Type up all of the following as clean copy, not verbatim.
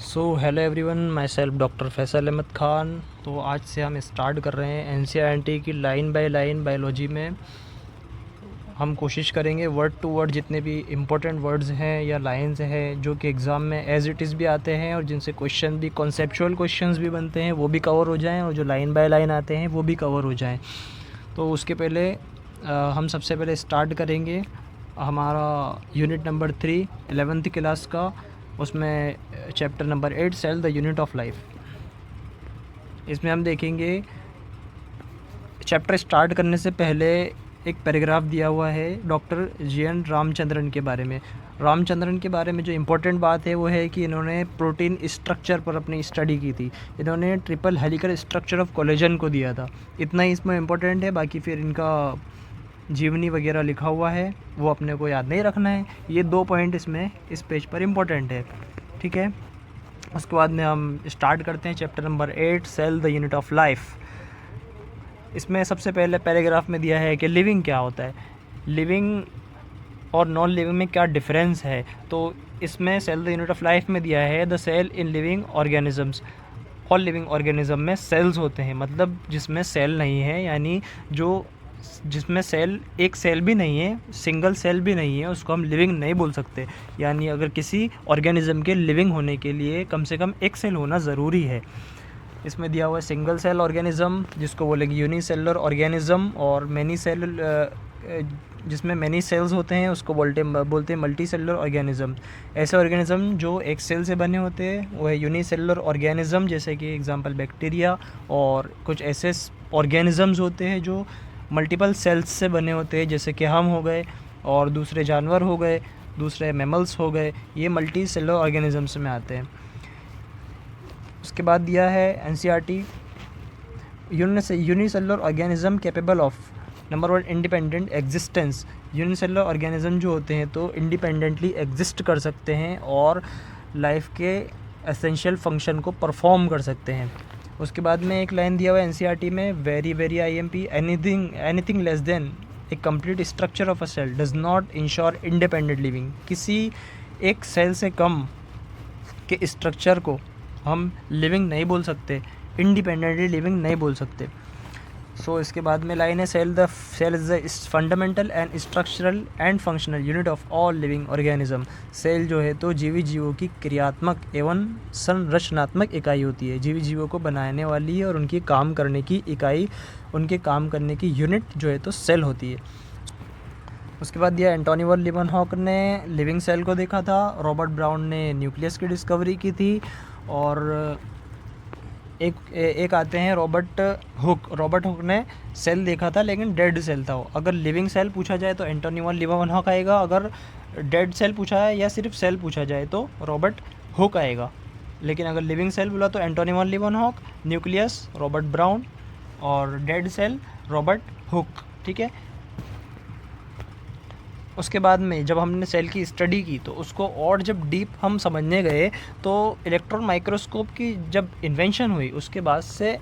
सो hello everyone, myself doctor Faisal Ahmed Khan. तो आज से हम स्टार्ट कर रहे हैं एनसीईआरटी की लाइन बाय लाइन बायोलॉजी में। हम कोशिश करेंगे वर्ड टू वर्ड जितने भी इम्पोर्टेंट वर्ड्स हैं या लाइंस हैं जो कि एग्ज़ाम में एज इट इज़ भी आते हैं और जिनसे क्वेश्चन भी कॉन्सेप्चुअल क्वेश्चंस भी बनते हैं वो भी कवर हो जाएं, और जो लाइन बाय लाइन आते हैं वो भी कवर हो जाएं। तो उसके पहले हम सबसे पहले स्टार्ट करेंगे हमारा यूनिट नंबर 3 11th क्लास का, उसमें chapter number 8 cell the unit of life. इसमें हम देखेंगे चैप्टर स्टार्ट करने से पहले एक पैराग्राफ दिया हुआ है डॉक्टर जी.एन. रामचंद्रन के बारे में। रामचंद्रन के बारे में जो इम्पोर्टेंट बात है वो है कि इन्होंने प्रोटीन स्ट्रक्चर पर अपनी स्टडी की थी। इन्होंने triple helical structure of collagen को दिया था। इतना ही इसमें इम्पोर्टेंट है, बाकी फिर इनका जीवनी वगैरह लिखा हुआ है वो अपने को याद नहीं रखना है। ये 2 पॉइंट इसमें इस पेज पर इम्पोर्टेंट है, ठीक है। उसके बाद में हम स्टार्ट करते हैं chapter number 8 cell the unit of life. इसमें सबसे पहले पैराग्राफ में दिया है कि लिविंग क्या होता है, लिविंग और नॉन लिविंग में क्या डिफरेंस है। तो इसमें cell the unit of life में दिया है the cell in living organisms. All living organism में सेल्स होते हैं, मतलब जिसमें सेल नहीं है, यानी जिसमें सेल एक सेल भी नहीं है, सिंगल सेल भी नहीं है, उसको हम लिविंग नहीं बोल सकते। यानी अगर किसी ऑर्गेनिज्म के लिविंग होने के लिए कम से कम एक सेल होना ज़रूरी है। इसमें दिया हुआ है सिंगल सेल ऑर्गेनिज्म जिसको बोलेंगे यूनिसेलुलर ऑर्गेनिज्म, और मैनी सेल जिसमें मैनी सेल्स होते हैं उसको बोलते हैं मल्टी सेलुलर ऑर्गेनिज्म। ऐसे ऑर्गेनिज्म जो एक सेल से बने होते हैं वो है यूनिसेलुलर ऑर्गेनिज्म, जैसे कि एग्जांपल बैक्टीरिया। और कुछ ऐसे ऑर्गेनिजम्स होते हैं जो मल्टीपल सेल्स से बने होते हैं, जैसे कि हम हो गए और दूसरे जानवर हो गए, दूसरे मैमल्स हो गए, ये मल्टी सेलुलर ऑर्गेनिजम्स में आते हैं। उसके बाद दिया है NCERT unicellular organism capable of number 1 independent existence. Unicellular organism जो होते हैं तो इंडिपेंडेंटली एग्जिस्ट कर सकते हैं और लाइफ के एसेंशियल फंक्शन को परफॉर्म कर सकते हैं। उसके बाद में एक लाइन दिया हुआ है एनसीईआरटी में, very IMP anything less than a complete structure of a cell does not ensure independent living. किसी एक सेल से कम के स्ट्रक्चर को हम लिविंग नहीं बोल सकते, इंडिपेंडेंटली लिविंग नहीं बोल सकते। सो इसके बाद में लाइन है cell is the fundamental and structural and functional unit of all living organism. Cell जो है तो जीवी जीवों की क्रियात्मक एवं संरचनात्मक इकाई होती है, जीवी जीवों को बनाने वाली और उनकी काम करने की इकाई, उनके काम करने की यूनिट जो है तो सेल होती है। उसके बाद दिया एंटोनी वन लीवनहॉक ने लिविंग सेल को देखा था, रॉबर्ट ब्राउन ने न्यूक्लियस की डिस्कवरी की थी, और एक आते हैं रॉबर्ट हुक ने सेल देखा था लेकिन डेड सेल था वो। अगर लिविंग सेल पूछा जाए तो एंटोनी वन लीवनहॉक आएगा, अगर डेड सेल पूछा है या सिर्फ सेल पूछा जाए तो रॉबर्ट हुक आएगा। लेकिन अगर लिविंग सेल बोला तो Antonie van Leeuwenhoek, nucleus Robert Brown, और डेड सेल रॉबर्ट हुक, ठीक है। उसके बाद में जब हमने सेल की स्टडी की तो उसको और जब डीप हम समझने गए तो इलेक्ट्रॉन माइक्रोस्कोप की जब इन्वेंशन हुई उसके बाद से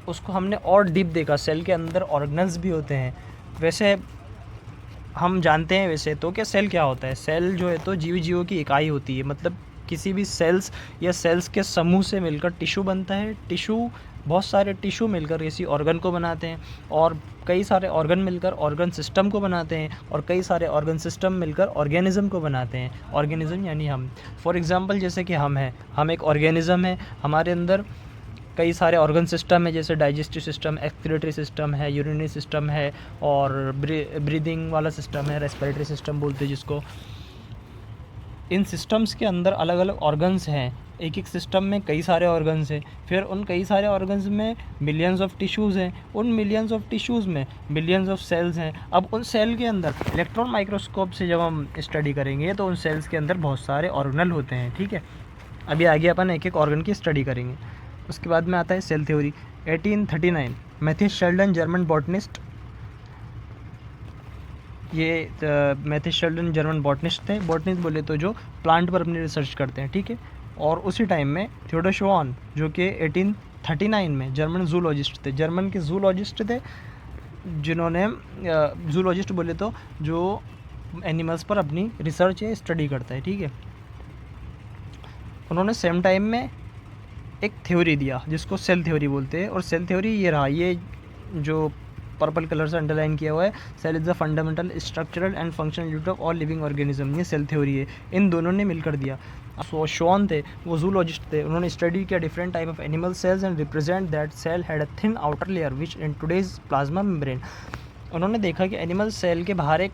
उसको हमने और डीप देखा। सेल के अंदर ऑर्गेनल्स भी होते हैं। वैसे हम जानते हैं वैसे तो क्या सेल क्या होता है। सेल जो है तो जीवों की इकाई होती है, मतलब किसी भी सेल्स या सेल्स के समूह से मिलकर टिश्यू बनता है। टिश्यू, बहुत सारे टिश्यू मिलकर किसी ऑर्गन को बनाते हैं, और कई सारे ऑर्गन मिलकर ऑर्गन सिस्टम को बनाते हैं, और कई सारे ऑर्गन सिस्टम मिलकर ऑर्गेनिज्म को बनाते हैं। ऑर्गेनिज्म यानी हम। फॉर एग्जांपल जैसे कि हम एक ऑर्गेनिज्म है, हमारे अंदर कई सारे ऑर्गन सिस्टम है, जैसे डाइजेस्टिव सिस्टम, एक्सक्रीटरी सिस्टम है, यूरिनरी सिस्टम है, और ब्रीदिंग वाला सिस्टम है, रेस्पिरेटरी सिस्टम बोलते हैं जिसको। इन सिस्टम्स के अंदर अलग अलग ऑर्गन्स हैं, एक एक सिस्टम में कई सारे ऑर्गन्स हैं, फिर उन कई सारे ऑर्गन्स में मिलियंस ऑफ टिश्यूज़ हैं, उन मिलियंस ऑफ टिश्यूज़ में मिलियंस ऑफ सेल्स हैं। अब उन सेल के अंदर इलेक्ट्रॉन माइक्रोस्कोप से जब हम स्टडी करेंगे तो उन सेल्स के अंदर बहुत सारे ऑर्गनल होते हैं, ठीक है। अभी आगे अपन एक एक ऑर्गन की स्टडी करेंगे। उसके बाद में आता है cell theory. 1839 Matthew Schleiden, German botanist, ये मैथ्यू शेल्डन जर्मन बॉटनिस्ट थे। बॉटनिस्ट बोले तो जो प्लांट पर अपनी रिसर्च करते हैं, ठीक है। और उसी टाइम में थियोडोर श्वान जो कि 1839 में जर्मन जूलॉजिस्ट थे, जर्मन के जूलॉजिस्ट थे, जिन्होंने जूलॉजिस्ट बोले तो जो एनिमल्स पर अपनी रिसर्च है, स्टडी करता है, ठीक है। उन्होंने सेम टाइम में एक थ्योरी दिया जिसको सेल थ्योरी बोलते हैं, और सेल थ्योरी ये रहा, ये जो पर्पल कलर से अंडरलाइन किया हुआ है, cell is the fundamental structural and functional unit of all living organism, ये सेल थ्योरी है। इन दोनों ने मिलकर दिया। शॉन थे, वो जूलॉजिस्ट थे, उन्होंने स्टडी किया different type of animal cells and represent that cell had a thin outer layer which in today's plasma membrane. उन्होंने देखा कि एनिमल सेल के बाहर एक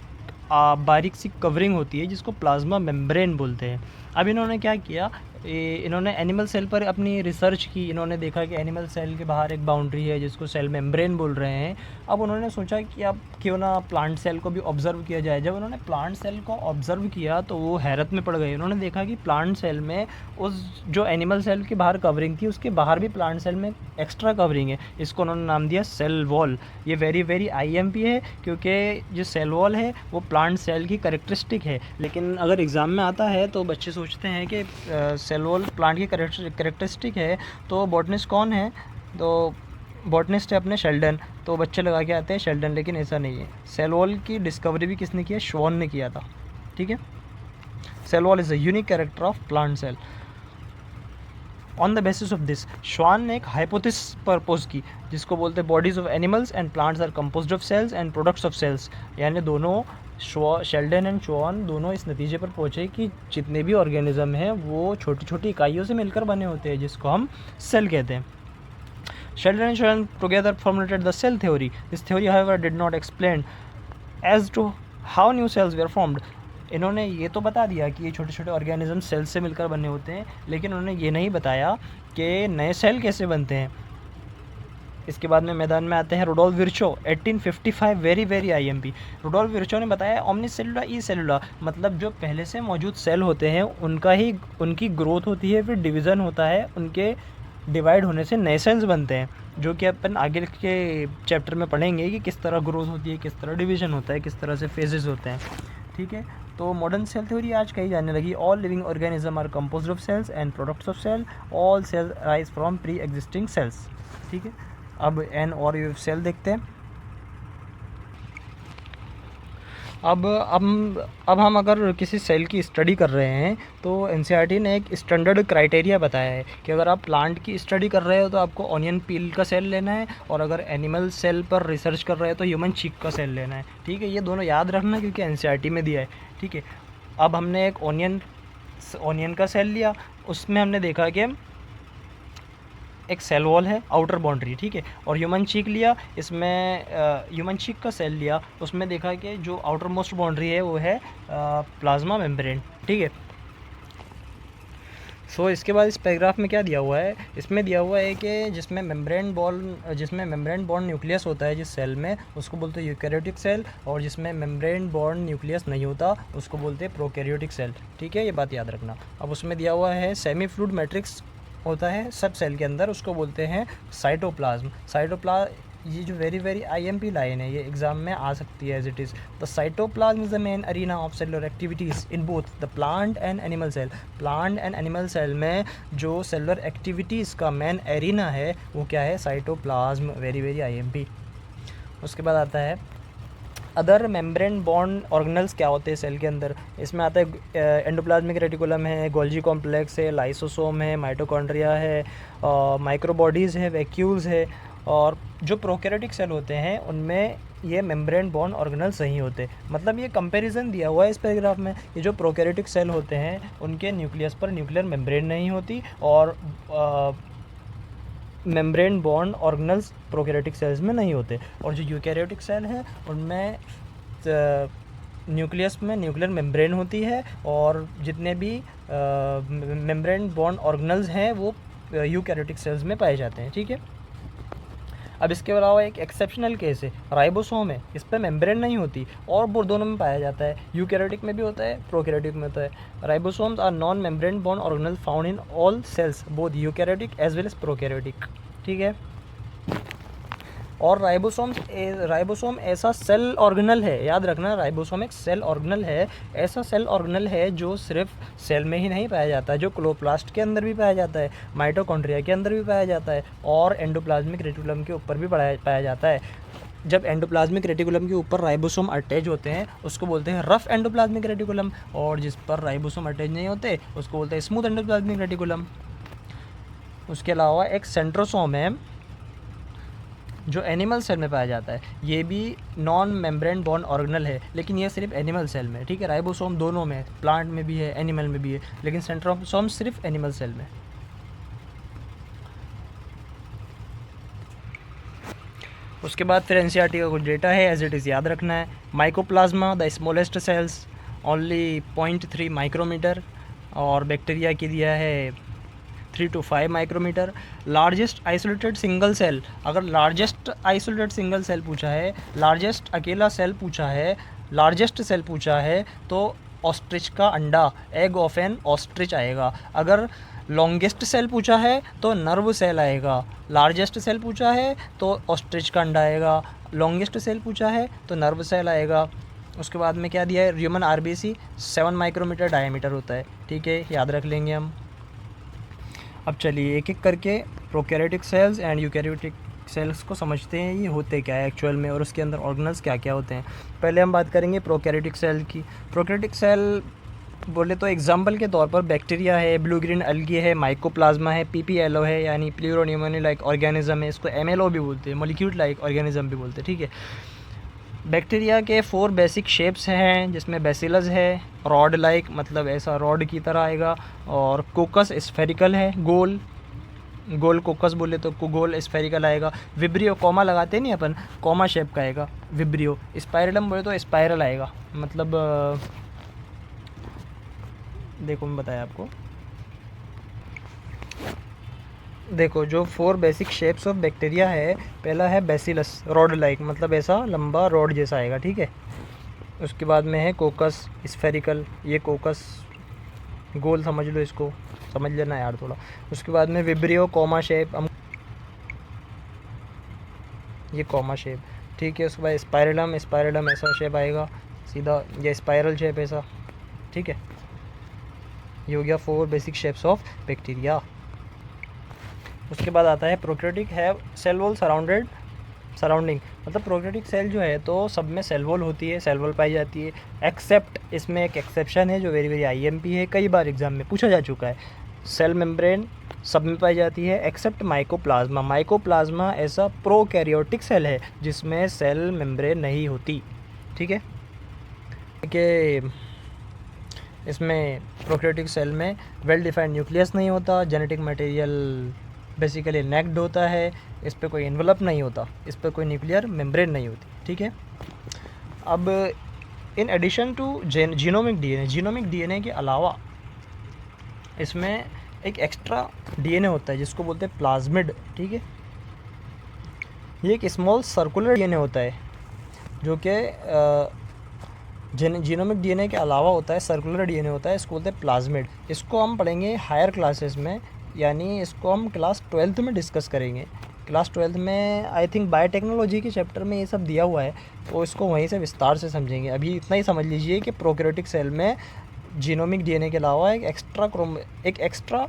बारीक सी कवरिंग होती है जिसको प्लाज्मा मेम्ब्रेन बोलते हैं। अब इन्होंने क्या किया, इन्होंने एनिमल सेल पर अपनी रिसर्च की। इन्होंने देखा कि एनिमल सेल के बाहर एक बाउंड्री है जिसको सेल मेम्ब्रेन बोल रहे हैं। अब उन्होंने सोचा कि अब क्यों ना प्लांट सेल को भी ऑब्ज़र्व किया जाए। जब उन्होंने प्लांट सेल को ऑब्ज़र्व किया तो वो हैरत में पड़ गए। उन्होंने देखा कि प्लांट सेल में उस जो एनिमल सेल की बाहर कवरिंग थी उसके बाहर भी प्लांट सेल में एक्स्ट्रा कवरिंग है। इसको उन्होंने नाम दिया सेल वॉल। ये वेरी वेरी IMP है क्योंकि जो सेल वॉल है वो प्लांट सेल की करेक्टरिस्टिक है। लेकिन अगर एग्ज़ाम में आता है तो बच्चे सोचते हैं कि सेल वॉल प्लांट की करेक्टरिस्टिक है तो बॉटनिस्ट कौन है, तो बॉटनिस्ट है अपने शेल्डन, तो बच्चे लगा के आते हैं शेल्डन, लेकिन ऐसा नहीं है। सेल वॉल की डिस्कवरी भी किसने किया, शॉन ने किया था। ठीक है, cell wall is a unique character of plant cell. On the basis of this Schwann ने एक हाइपोथेसिस प्रपोज की जिसको बोलते हैं bodies of animals and plants are composed of cells and products of cells. यानी दोनों शेल्डन एंड शॉन दोनों इस नतीजे पर पहुँचे कि जितने भी ऑर्गेनिज्म हैं वो छोटी छोटी इकाइयों से मिलकर बने होते हैं जिसको हम सेल कहते हैं। Sheldon and Sheldon together formulated the cell theory. This theory, however, did not explain as to how new cells were formed. इन्होंने ये तो बता दिया कि ये छोटे छोटे ऑर्गेनिज्म सेल से मिलकर बने होते हैं, लेकिन उन्होंने ये नहीं बताया कि नए सेल कैसे बनते हैं। इसके बाद में मैदान में आते हैं Rudolf Virchow 1855, very very IMP। Rudolf Virchow ने बताया ओमनी सेलुला ई सेलुला, मतलब जो पहले से मौजूद सेल होते हैं उनकी ग्रोथ होती है, फिर डिवीज़न होता है, उनके डिवाइड होने से नए सेल्स बनते हैं, जो कि अपन आगे के चैप्टर में पढ़ेंगे कि किस तरह ग्रोथ होती है, किस तरह डिवीज़न होता है, किस तरह से फेजेस होते हैं। ठीक है, तो मॉडर्न सेल थ्योरी आज कही जाने लगी। All living organism are composed of cells and products of cell, all cells arise from pre existing cells. ठीक है, अब एन और यू सेल देखते हैं। अब हम अगर किसी सेल की स्टडी कर रहे हैं तो NCERT ने एक स्टैंडर्ड क्राइटेरिया बताया है कि अगर आप प्लांट की स्टडी कर रहे हो तो आपको ऑनियन पील का सेल लेना है, और अगर एनिमल सेल पर रिसर्च कर रहे हो तो ह्यूमन चीक का सेल लेना है। ठीक है, ये दोनों याद रखना क्योंकि NCERT में दिया है। ठीक है, अब हमने एक ऑनियन का सेल लिया, उसमें हमने देखा कि एक सेल वॉल है, आउटर बाउंड्री। ठीक है, और ह्यूमन चीक लिया, इसमें ह्यूमन चीक का सेल लिया, उसमें देखा कि जो आउटर मोस्ट बाउंड्री है वो है प्लाज्मा मेम्ब्रेन। ठीक है, सो इसके बाद इस पैराग्राफ में क्या दिया हुआ है, इसमें दिया हुआ है कि जिसमें मेम्ब्रेन बॉन्ड न्यूक्लियस होता है जिस सेल में, उसको बोलते हैं यूकैरियोटिक सेल, और जिसमें मेम्ब्रेन बॉन्ड न्यूक्लियस नहीं होता उसको बोलते हैं प्रोकैरियोटिक सेल। ठीक है, ये बात याद रखना। अब उसमें दिया हुआ है सेमी फ्लूइड मैट्रिक्स होता है सब सेल के अंदर, उसको बोलते हैं साइटोप्लाज्म। ये जो वेरी वेरी IMP लाइन है, ये एग्जाम में आ सकती है as it is. The cytoplasm is the main arena of cellular activities in both the plant and animal cell. Plant and animal cell में जो सेलुलर एक्टिविटीज़ का मेन एरिना है वो क्या है, साइटोप्लाज्म, वेरी वेरी IMP। उसके बाद आता है अदर मेम्ब्रेन बॉन्ड ऑर्गेनल्स क्या होते हैं सेल के अंदर। इसमें आता है एंडोप्लाज्मिक रेटिकुलम है, गोल्जी कॉम्प्लेक्स है, लाइसोसोम है, माइटोकॉन्ड्रिया है, माइक्रोबॉडीज़ है, वैक्यूल्स है। और जो प्रोकैरियोटिक सेल होते हैं उनमें ये मेम्ब्रेन बॉन्ड ऑर्गेनल्स नहीं होते। मतलब ये कंपैरिजन दिया हुआ है इस पैराग्राफ में, ये जो प्रोकैरियोटिक सेल होते हैं उनके न्यूक्लियस पर न्यूक्लियर मेम्ब्रेन नहीं होती, और membrane bond organelles prokaryotic cells में नहीं होते। और जो यूकैरियोटिक सेल है उनमें न्यूक्लियस में न्यूक्लियर मेम्ब्रेन होती है, और जितने भी मेम्ब्रेन बॉन्ड ऑर्गेनल्स हैं वो यूकैरियोटिक सेल्स में पाए जाते हैं। ठीक है, अब इसके अलावा एक एक्सेप्शनल केस है, राइबोसोम है, इस पर मेम्ब्रेन नहीं होती और वो दोनों में पाया जाता है, यूकैरियोटिक में भी होता है, प्रोकैरियोटिक में होता है। Ribosomes are non membrane bound organelle found in all cells both eukaryotic as well as prokaryotic. ठीक है, और राइबोसोम ऐसा सेल ऑर्गेनल है, याद रखना राइबोसोम एक सेल ऑर्गेनल है, ऐसा सेल ऑर्गेनल है जो सिर्फ सेल में ही नहीं पाया जाता है, जो क्लोरोप्लास्ट के अंदर भी पाया जाता है, माइटोकॉन्ड्रिया के अंदर भी पाया जाता है, और एंडोप्लाज्मिक रेटिकुलम के ऊपर भी पाया जाता है। जब एंडोप्लाज्मिक रेटिकुलम के ऊपर राइबोसोम अटैच होते हैं उसको बोलते हैं रफ एंडोप्लाज्मिक रेटिकुलम, और जिस पर राइबोसोम अटैच नहीं होते उसको बोलते हैं स्मूथ एंडोप्लाज्मिक रेटिकुलम। उसके अलावा एक सेंट्रोसोम है जो एनिमल सेल में पाया जाता है, ये भी नॉन मेम्ब्रेन बॉर्न ऑर्गेनल है, लेकिन ये सिर्फ एनिमल सेल में, ठीक है। राइबोसोम दोनों में, प्लांट में भी है, एनिमल में भी है, लेकिन सेंट्रोसोम सिर्फ एनिमल सेल में। उसके बाद फिर एनसीईआरटी का कुछ डेटा है, एज इट इज़ याद रखना है। Mycoplasma the smallest cells only 0.3 micrometer, और बैक्टीरिया की दिया है 3 to 5 micrometer. Largest isolated single cell, अगर लार्जेस्ट आइसोलेटेड सिंगल सेल पूछा है, लार्जेस्ट अकेला सेल पूछा है, लार्जेस्ट सेल पूछा है, तो ऑस्ट्रिच का अंडा, एग ऑफ एन ऑस्ट्रिच आएगा। अगर लॉन्गेस्ट सेल पूछा है तो नर्व सेल आएगा, लार्जेस्ट सेल पूछा है तो ऑस्ट्रिच का अंडा आएगा, लॉन्गेस्ट सेल पूछा है तो नर्व सेल आएगा। उसके बाद में क्या दिया है, ह्यूमन आरबीसी 7 माइक्रोमीटर डायमीटर होता है, ठीक है, याद रख लेंगे हम। अब चलिए एक एक करके prokaryotic cells and eukaryotic cells को समझते हैं, ये होते क्या है एक्चुअल में और उसके अंदर ऑर्गेनल्स क्या क्या होते हैं। पहले हम बात करेंगे प्रोकैरियोटिक सेल की। प्रोकैरियोटिक सेल बोले तो एग्जाम्पल के तौर पर बैक्टीरिया है, ब्लू ग्रीन अलगी है, माइकोप्लाज्मा है, पीपीएलओ है यानी प्लूरोन्यूमोनी लाइक ऑर्गेनिज्म है, इसको एमएलओ भी बोलते हैं, मॉलिक्यूल लाइक ऑर्गेनिज्म भी बोलते हैं, ठीक है। बैक्टीरिया के 4 बेसिक शेप्स हैं, जिसमें बेसिलस है, रॉड लाइक मतलब ऐसा रॉड की तरह आएगा, और कोकस स्फेरिकल है, गोल गोल कोकस बोले तो गोल स्फेरिकल आएगा। विब्रियो कॉमा लगाते हैं नहीं अपन, कॉमा शेप का आएगा विब्रियो। स्पाइरलम बोले तो स्पाइरल आएगा, मतलब देखो मैं बताया आपको, देखो जो 4 बेसिक शेप्स ऑफ बैक्टीरिया है, पहला है बेसिलस, रॉड लाइक मतलब ऐसा लंबा रॉड जैसा आएगा, ठीक है। उसके बाद में है कोकस स्फेरिकल, ये कोकस गोल समझ लो, इसको समझ लेना यार थोड़ा। उसके बाद में विब्रियो कॉमा शेप, ये कॉमा शेप, ठीक है। उसके बाद स्पाइरलम, स्पाइरलम ऐसा शेप आएगा सीधा, ये स्पाइरल शेप ऐसा, ठीक है। ये हो गया 4 बेसिक शेप्स ऑफ बैक्टीरिया। उसके बाद आता है प्रोकैरियोटिक है सेल वॉल सराउंडिंग, मतलब प्रोकैरियोटिक सेल जो है तो सब में सेल वॉल होती है, सेल वॉल पाई जाती है, एक्सेप्ट इसमें एक एक्सेप्शन है जो वेरी वेरी आईएमपी है, कई बार एग्जाम में पूछा जा चुका है। सेल मेम्ब्रेन सब में पाई जाती है एक्सेप्ट माइकोप्लाज्मा। माइकोप्लाज्मा ऐसा प्रोकैरियोटिक सेल है जिसमें सेल मेम्ब्रेन नहीं होती, ठीक है। कि इसमें प्रोकैरियोटिक सेल में वेल डिफाइंड न्यूक्लियस नहीं होता, जेनेटिक मटेरियल बेसिकली नेक्ड होता है, इस पर कोई एनवलप नहीं होता, इस पर कोई न्यूक्लियर मेम्ब्रेन नहीं होती, ठीक है। अब in addition to genomic DNA के अलावा इसमें एक एक्स्ट्रा डीएनए होता है जिसको बोलते हैं प्लाज्मिड, ठीक है। ये एक स्मॉल सर्कुलर डीएनए होता है जो कि जीनोमिक डीएनए के अलावा होता है, सर्कुलर डीएनए होता है, इसको बोलते हैं प्लाज्मिड। इसको हम पढ़ेंगे हायर क्लासेस में, यानी इसको हम क्लास 12th में डिस्कस करेंगे। क्लास 12th में आई थिंक बायोटेक्नोलॉजी के चैप्टर में ये सब दिया हुआ है, तो इसको वहीं से विस्तार से समझेंगे। अभी इतना ही समझ लीजिए कि प्रोकैरियोटिक सेल में जीनोमिक डीएनए के अलावा एक एक्स्ट्रा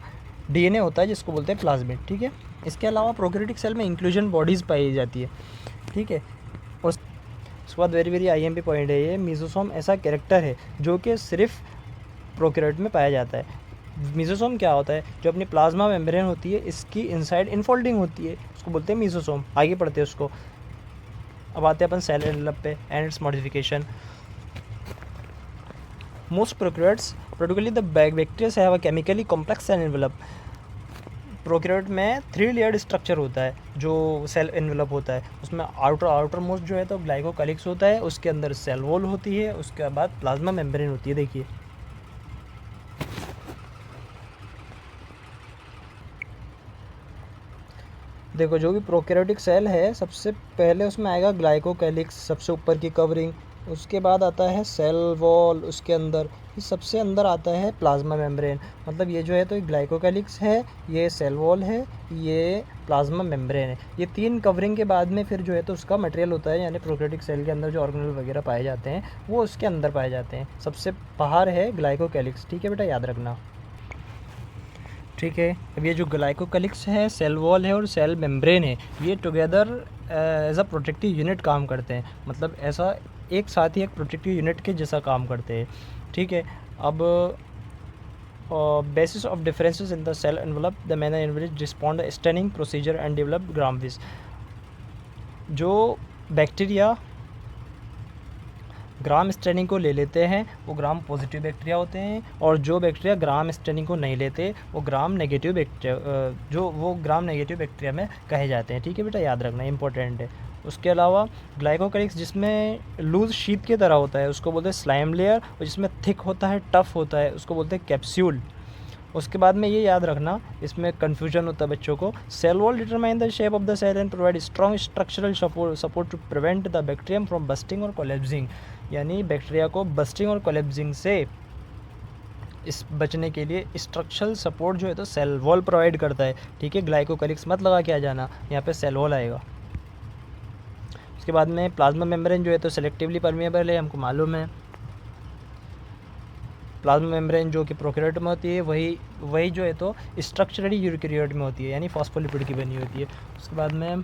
डीएनए होता है जिसको बोलते हैं प्लाज्मिड, ठीक है। इसके अलावा प्रोकैरियोटिक सेल में इंक्लूजन बॉडीज़ पाई जाती है, ठीक है। उसके बाद वेरी वेरी आईएमपी पॉइंट है ये, मीजोसोम ऐसा कैरेक्टर है जो कि सिर्फ प्रोकैरियोट में पाया जाता है। मीजोसोम क्या होता है, जो अपनी प्लाज्मा मेम्ब्रेन होती है इसकी इनसाइड इनफोल्डिंग होती है, उसको बोलते हैं मीजोसोम। आगे पढ़ते हैं उसको। अब आते हैं अपन सेल एनवेलप पे and it's modification. Most prokaryotes particularly the bacteria have a chemically complex cell envelope। Prokaryote में 3 लेयर्ड स्ट्रक्चर होता है जो सेल एनवेलप होता है, उसमें आउटर मोस्ट जो है तो ग्लाइकोकैलिक्स होता है, उसके अंदर सेल वॉल होती है, उसके बाद प्लाज्मा मेम्ब्रेन होती है। देखिए देखो जो भी प्रोकैरियोटिक सेल है सबसे पहले उसमें आएगा ग्लाइकोकैलिक्स, सबसे ऊपर की कवरिंग, उसके बाद आता है सेल वॉल, उसके अंदर सबसे अंदर आता है प्लाज्मा मेम्ब्रेन। मतलब ये जो है तो ग्लाइकोकैलिक्स है, ये सेल वॉल है, ये प्लाज्मा मेम्ब्रेन है। ये 3 कवरिंग के बाद में फिर जो है तो उसका मटेरियल होता है, यानी प्रोकैरियोटिक सेल के अंदर जो ऑर्गेनल वगैरह पाए जाते हैं वो उसके अंदर पाए जाते हैं। सबसे बाहर है ग्लाइकोकैलिक्स, ठीक है बेटा, याद रखना, ठीक है। अब ये जो ग्लाइकोकैलिक्स है, सेल वॉल है और सेल मेम्ब्रेन है, ये together as a protective unit काम करते हैं, मतलब ऐसा एक साथ ही एक प्रोटेक्टिव यूनिट के जैसा काम करते हैं, ठीक है। अब basis of differences in the cell envelope, the manner in which respond the staining procedure and develop gram-Vis। जो बैक्टीरिया ग्राम स्टेनिंग को ले लेते हैं वो ग्राम पॉजिटिव बैक्टीरिया होते हैं, और जो बैक्टीरिया ग्राम स्टेनिंग को नहीं लेते वो ग्राम नेगेटिव बैक्टीरिया में कहे जाते हैं, ठीक है बेटा, याद रखना इंपॉर्टेंट है। उसके अलावा ग्लाइकोकैलिक्स जिसमें लूज शीट की तरह होता है उसको बोलते हैं स्लाइम लेयर, और जिसमें थिक होता है, टफ होता है, उसको बोलते हैं कैप्सूल। उसके बाद में ये याद रखना, इसमें कन्फ्यूजन होता है बच्चों को, cell wall determine the shape of the cell and provide strong structural support to prevent the bacterium from bursting और कोलेप्सिंग। यानी बैक्टीरिया को बस्टिंग और कोलेप्सिंग से इस बचने के लिए स्ट्रक्चरल सपोर्ट जो है तो सेल वॉल प्रोवाइड करता है, ठीक है। ग्लाइकोकैलिक्स मत लगा के आ जाना, यहाँ पे सेल वॉल आएगा। उसके बाद में प्लाज्मा मेम्ब्रेन जो है तो सेलेक्टिवली परमिएबल है, हमको मालूम है। प्लाज्मा मेम्ब्रेन जो कि प्रोकैरियोट में होती है वही जो है तो स्ट्रक्चरली यूकैरियोट में होती है, यानी फॉस्फोलिपिड की बनी होती है। उसके बाद में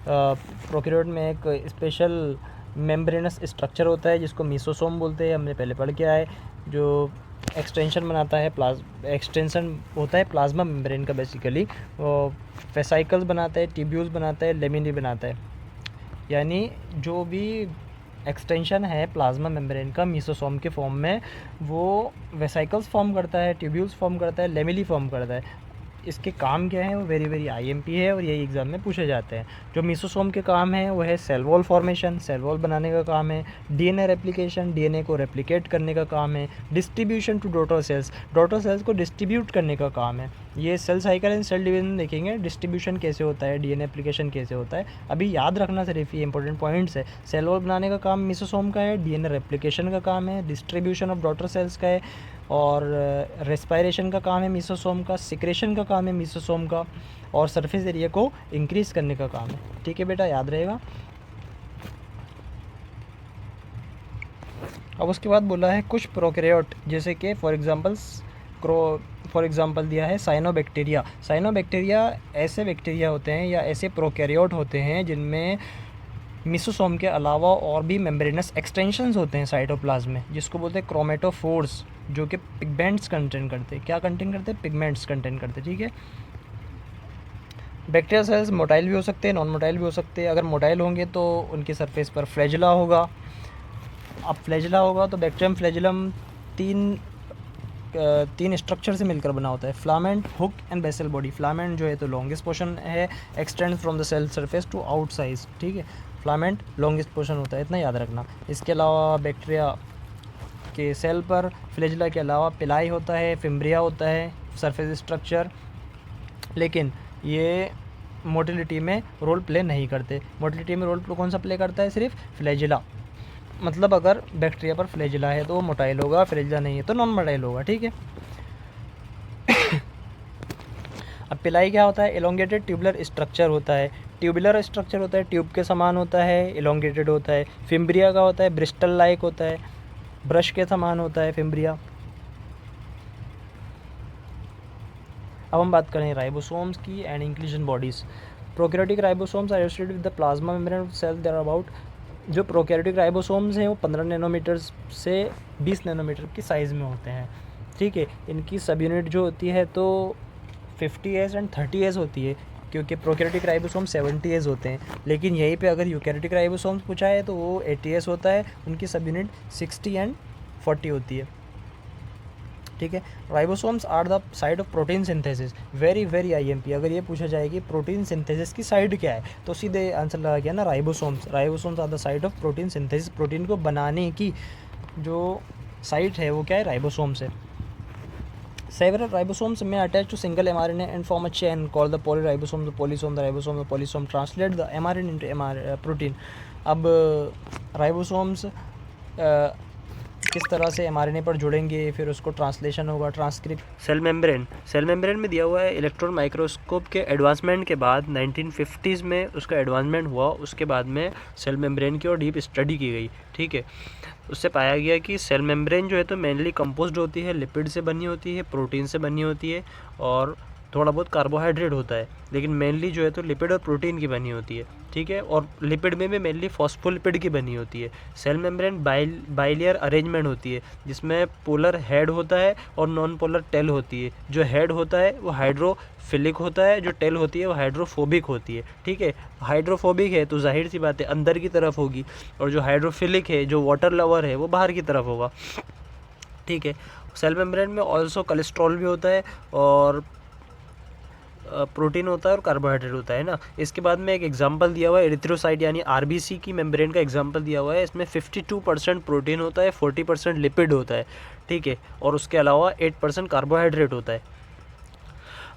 प्रोकैरियोट में एक स्पेशल मेम्ब्रेनस स्ट्रक्चर होता है जिसको मीसोसोम बोलते हैं, हमने पहले पढ़ के आए, जो एक्सटेंशन बनाता है, एक्सटेंशन होता है प्लाज्मा मेम्ब्रेन का बेसिकली, वो वेसाइकल्स बनाता है, ट्यूब्यूल्स बनाता है, लेमिनी बनाता है। यानी जो भी एक्सटेंशन है प्लाज्मा मेम्ब्रेन का मीसोसोम के फॉर्म में, वो वेसाइकल्स फॉर्म करता है, ट्यूब्यूल्स फॉर्म करता है, लेमिली फॉर्म करता है। इसके काम क्या है वो वेरी आईएमपी है, और यही एग्जाम में पूछे जाते हैं। जो मीसोसोम के काम है वो है cell wall formation, cell wall बनाने का काम है, डीएनए रेप्लिकेशन, डीएनए को रेप्लिकेट करने का काम है, डिस्ट्रीब्यूशन टू डॉटर सेल्स को डिस्ट्रीब्यूट करने का काम है। ये cell cycle and cell division देखेंगे, डिस्ट्रीब्यूशन कैसे होता है, डीएनए एप्लीकेशन कैसे होता है, अभी याद रखना सिर्फ ये इंपॉर्टेंट पॉइंट्स है। सेल वॉल बनाने का काम मीसोसोम का है, डीएनए रेप्लिकेशन का काम है, डिस्ट्रीब्यूशन ऑफ डॉटर सेल्स का है, और रेस्पायरेशन का काम है मीसोसोम का, सिक्रेशन का काम है मीसोसोम का, और सरफेस एरिया को इंक्रीज़ करने का काम है, ठीक है बेटा, याद रहेगा। अब उसके बाद बोला है कुछ प्रोकैरियोट, जैसे कि फॉर एग्जांपल दिया है साइनोबैक्टीरिया। साइनोबैक्टीरिया ऐसे बैक्टीरिया होते हैं या ऐसे प्रोकैरियोट होते हैं जिनमें मीसोसोम के अलावा और भी मेम्ब्रेनस एक्सटेंशंस होते हैं साइटोप्लाज्म में, जिसको बोलते हैं क्रोमेटोफोर्स, जो कि पिगमेंट्स कंटेन करते हैं। क्या कंटेन करते हैं? पिगमेंट्स कंटेन करते हैं, ठीक है। बैक्टीरिया सेल्स मोटाइल भी हो सकते हैं, नॉन मोटाइल भी हो सकते हैं। अगर मोटाइल होंगे तो उनकी सरफेस पर फ्लैजिला होगा। अब फ्लैजिला होगा तो बैक्टीरियम फ्लैजिलम तीन स्ट्रक्चर से मिलकर बना होता है, filament, hook and basal body. Filament जो है तो लॉन्गेस्ट पोर्शन है, extend from the cell surface to outside, ठीक है। फिलामेंट लॉन्गेस्ट पोर्शन होता है, इतना याद रखना। इसके अलावा बैक्टीरिया के सेल पर फ्लैजिला के अलावा पिलाई होता है, फिम्ब्रिया होता है, सरफेस स्ट्रक्चर, लेकिन ये मोटिलिटी में रोल प्ले नहीं करते। मोटिलिटी में रोल कौन सा प्ले करता है? सिर्फ फ्लैजिला। मतलब अगर बैक्टीरिया पर फ्लैजिला है तो वो मोटाइल होगा, फ्लैजिला नहीं है तो नॉन मोटाइल होगा, ठीक है। अब पिलाई क्या होता है? एलोंगेटेड ट्यूबुलर स्ट्रक्चर होता है, ट्यूबुलर स्ट्रक्चर होता है, ट्यूब के समान होता है, एलोंगेटेड होता है। फिम्ब्रिया का होता है ब्रिस्टल लाइक होता है, ब्रश के समान होता है फिम्ब्रिया। अब हम बात करें राइबोसोम्स की and inclusion bodies. Prokaryotic ribosomes are associated with the plasma membrane of cell. They're about, जो प्रोकैरियोटिक राइबोसोम्स हैं वो 15 नैनोमीटर से 20 नैनोमीटर की साइज़ में होते हैं, ठीक है। इनकी सब यूनिट जो होती है तो 50S एंड 30S होती है, क्योंकि प्रोकैरियोटिक राइबोसोम 70S होते हैं। लेकिन यहीं पे अगर यूकैरियोटिक राइबोसोम्स पूछा है तो वो 80S होता है, उनकी सब यूनिट 60 एंड 40 होती है, ठीक है। Ribosomes are the site of protein synthesis. Very IMP, अगर ये पूछा जाए कि प्रोटीन सिंथेसिस की साइड क्या है तो सीधे आंसर लगा गया ना, ribosomes. Ribosomes are the site of protein synthesis. Protein को बनाने की जो साइट है वो क्या है? राइबोसोम्स है। Several ribosomes may attach to single mRNA and form a chain called the polyribosome. The polysome, the ribosome, the polysome translate the mRNA into protein. अब राइबोसोम्स किस तरह से mRNA पर जुड़ेंगे, फिर उसको ट्रांसलेशन होगा, ट्रांसक्रिप्ट। सेल मेम्ब्रेन में दिया हुआ है इलेक्ट्रॉन माइक्रोस्कोप के एडवांसमेंट के बाद 1950s में उसका एडवांसमेंट हुआ। उसके बाद में सेल मेम्ब्रेन की और डीप स्टडी की गई, ठीक है। उससे पाया गया कि सेल मेम्ब्रेन जो है तो मेनली कंपोज्ड होती है, लिपिड से बनी होती है, प्रोटीन से बनी होती है, और थोड़ा बहुत कार्बोहाइड्रेट होता है, लेकिन मेनली जो है तो लिपिड और प्रोटीन की बनी होती है, ठीक है। और लिपिड में भी मेनली फॉस्फोलिपिड की बनी होती है। सेल मेम्ब्रेन बाइलियर अरेंजमेंट होती है, जिसमें पोलर हेड होता है और नॉन पोलर टेल होती है। जो हेड होता है वो हाइड्रोफिलिक होता है, जो टेल होती है वो हाइड्रोफोबिक होती है, ठीक है। हाइड्रोफोबिक है तो जाहिर सी बात है अंदर की तरफ होगी, और जो हाइड्रोफिलिक है, जो वाटर लवर है, वो बाहर की तरफ होगा, ठीक है। सेल मेम्ब्रेन में ऑल्सो कोलेस्ट्रॉल भी होता है, और प्रोटीन होता है और कार्बोहाइड्रेट होता है ना। इसके बाद में एक एग्जांपल दिया हुआ है एरिथ्रोसाइट यानी आरबीसी की मेम्ब्रेन का एग्जांपल दिया हुआ है। इसमें 52% प्रोटीन होता है, 40% लिपिड होता है, ठीक है, और उसके अलावा 8% कार्बोहाइड्रेट होता है।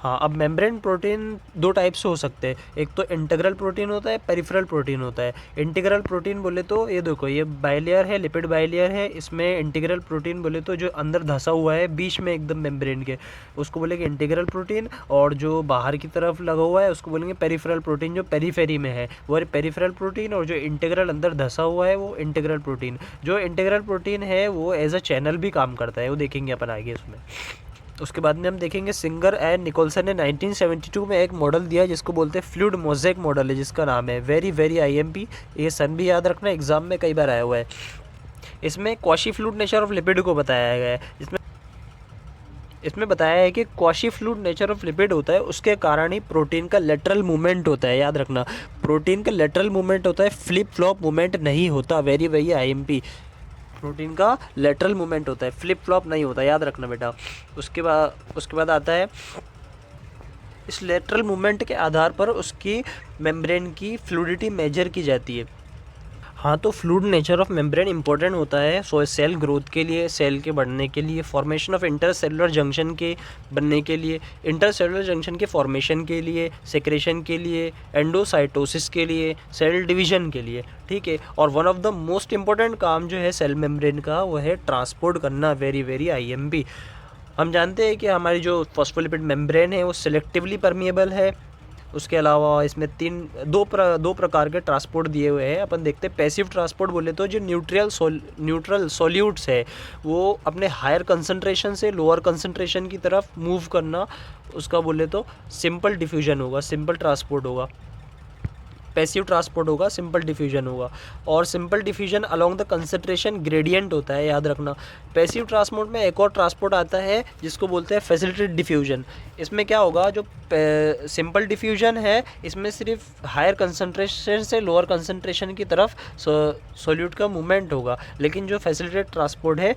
हाँ, अब मेम्ब्रेन प्रोटीन दो टाइप से हो सकते हैं। एक तो इंटीग्रल प्रोटीन होता है, पेरिफेरल प्रोटीन होता है। इंटीग्रल प्रोटीन बोले तो ये देखो, ये बाइलेयर है, लिपिड बाइलेयर है। इसमें इंटीग्रल प्रोटीन बोले तो जो अंदर धंसा हुआ है बीच में एकदम मेम्ब्रेन के, उसको बोलेंगे इंटीग्रल प्रोटीन। और जो बाहर की तरफ लगा हुआ है उसको बोलेंगे पेरिफेरल प्रोटीन, जो पेरीफेरी में है वो है पेरिफेरल प्रोटीन। और जो इंटीग्रल अंदर धंसा हुआ है वो इंटीग्रल प्रोटीन। जो इंटीग्रल प्रोटीन है वो एज अ चैनल भी काम करता है, वो देखेंगे अपन आगे इसमें। उसके बाद में हम देखेंगे सिंगर एंड निकोलसन ने 1972 में एक मॉडल दिया जिसको बोलते हैं फ्लूइड मोज़ेक मॉडल है, जिसका नाम है वेरी वेरी आईएमपी। ये सन भी याद रखना, एग्जाम में कई बार आया हुआ है। इसमें quasi fluid nature of lipid को बताया गया है। इसमें बताया है कि quasi fluid nature of lipid होता है, उसके कारण ही प्रोटीन का लेटरल मूवमेंट होता है। याद रखना, प्रोटीन का लेटरल मूवमेंट होता है, फ्लिप फ्लॉप मूवमेंट नहीं होता। वेरी वेरी आईएमपी, प्रोटीन का लेटरल मूवमेंट होता है, फ्लिप फ्लॉप नहीं होता, याद रखना बेटा। उसके बाद आता है इस लेटरल मूवमेंट के आधार पर उसकी मेम्ब्रेन की फ्लूइडिटी मेजर की जाती है। हाँ, तो fluid nature of membrane important होता है सो सेल ग्रोथ के लिए, सेल के बढ़ने के लिए, फॉर्मेशन ऑफ इंटरसेलुलर जंक्शन के बनने के लिए, इंटरसेलुलर जंक्शन के फॉर्मेशन के लिए, सेक्रेशन के लिए, एंडोसाइटोसिस के लिए, सेल डिवीजन के लिए, ठीक है। और one of the most important काम जो है सेल मेम्ब्रेन का वो है ट्रांसपोर्ट करना। Very very IMP. हम जानते हैं कि हमारी जो फॉस्फोलिपिड मेम्ब्रेन है वो सिलेक्टिवली परमिएबल है। उसके अलावा इसमें दो प्रकार के ट्रांसपोर्ट दिए हुए हैं। अपन देखते हैं पैसिव ट्रांसपोर्ट बोले तो जो न्यूट्रल सॉल्यूट्स है वो अपने हायर कंसंट्रेशन से लोअर कंसंट्रेशन की तरफ मूव करना, उसका बोले तो सिंपल डिफ्यूजन होगा, सिंपल ट्रांसपोर्ट होगा। पैसिव ट्रांसपोर्ट होगा, सिंपल डिफ्यूजन होगा। और simple diffusion along the concentration gradient होता है, याद रखना। पैसिव ट्रांसपोर्ट में एक और ट्रांसपोर्ट आता है जिसको बोलते हैं फैसिलिटेटेड डिफ्यूजन। इसमें क्या होगा, जो सिंपल डिफ्यूजन है इसमें सिर्फ हायर कंसंट्रेशन से लोअर कंसंट्रेशन की तरफ सॉल्यूट का मूवमेंट होगा। लेकिन जो फैसिलिटेटेड ट्रांसपोर्ट है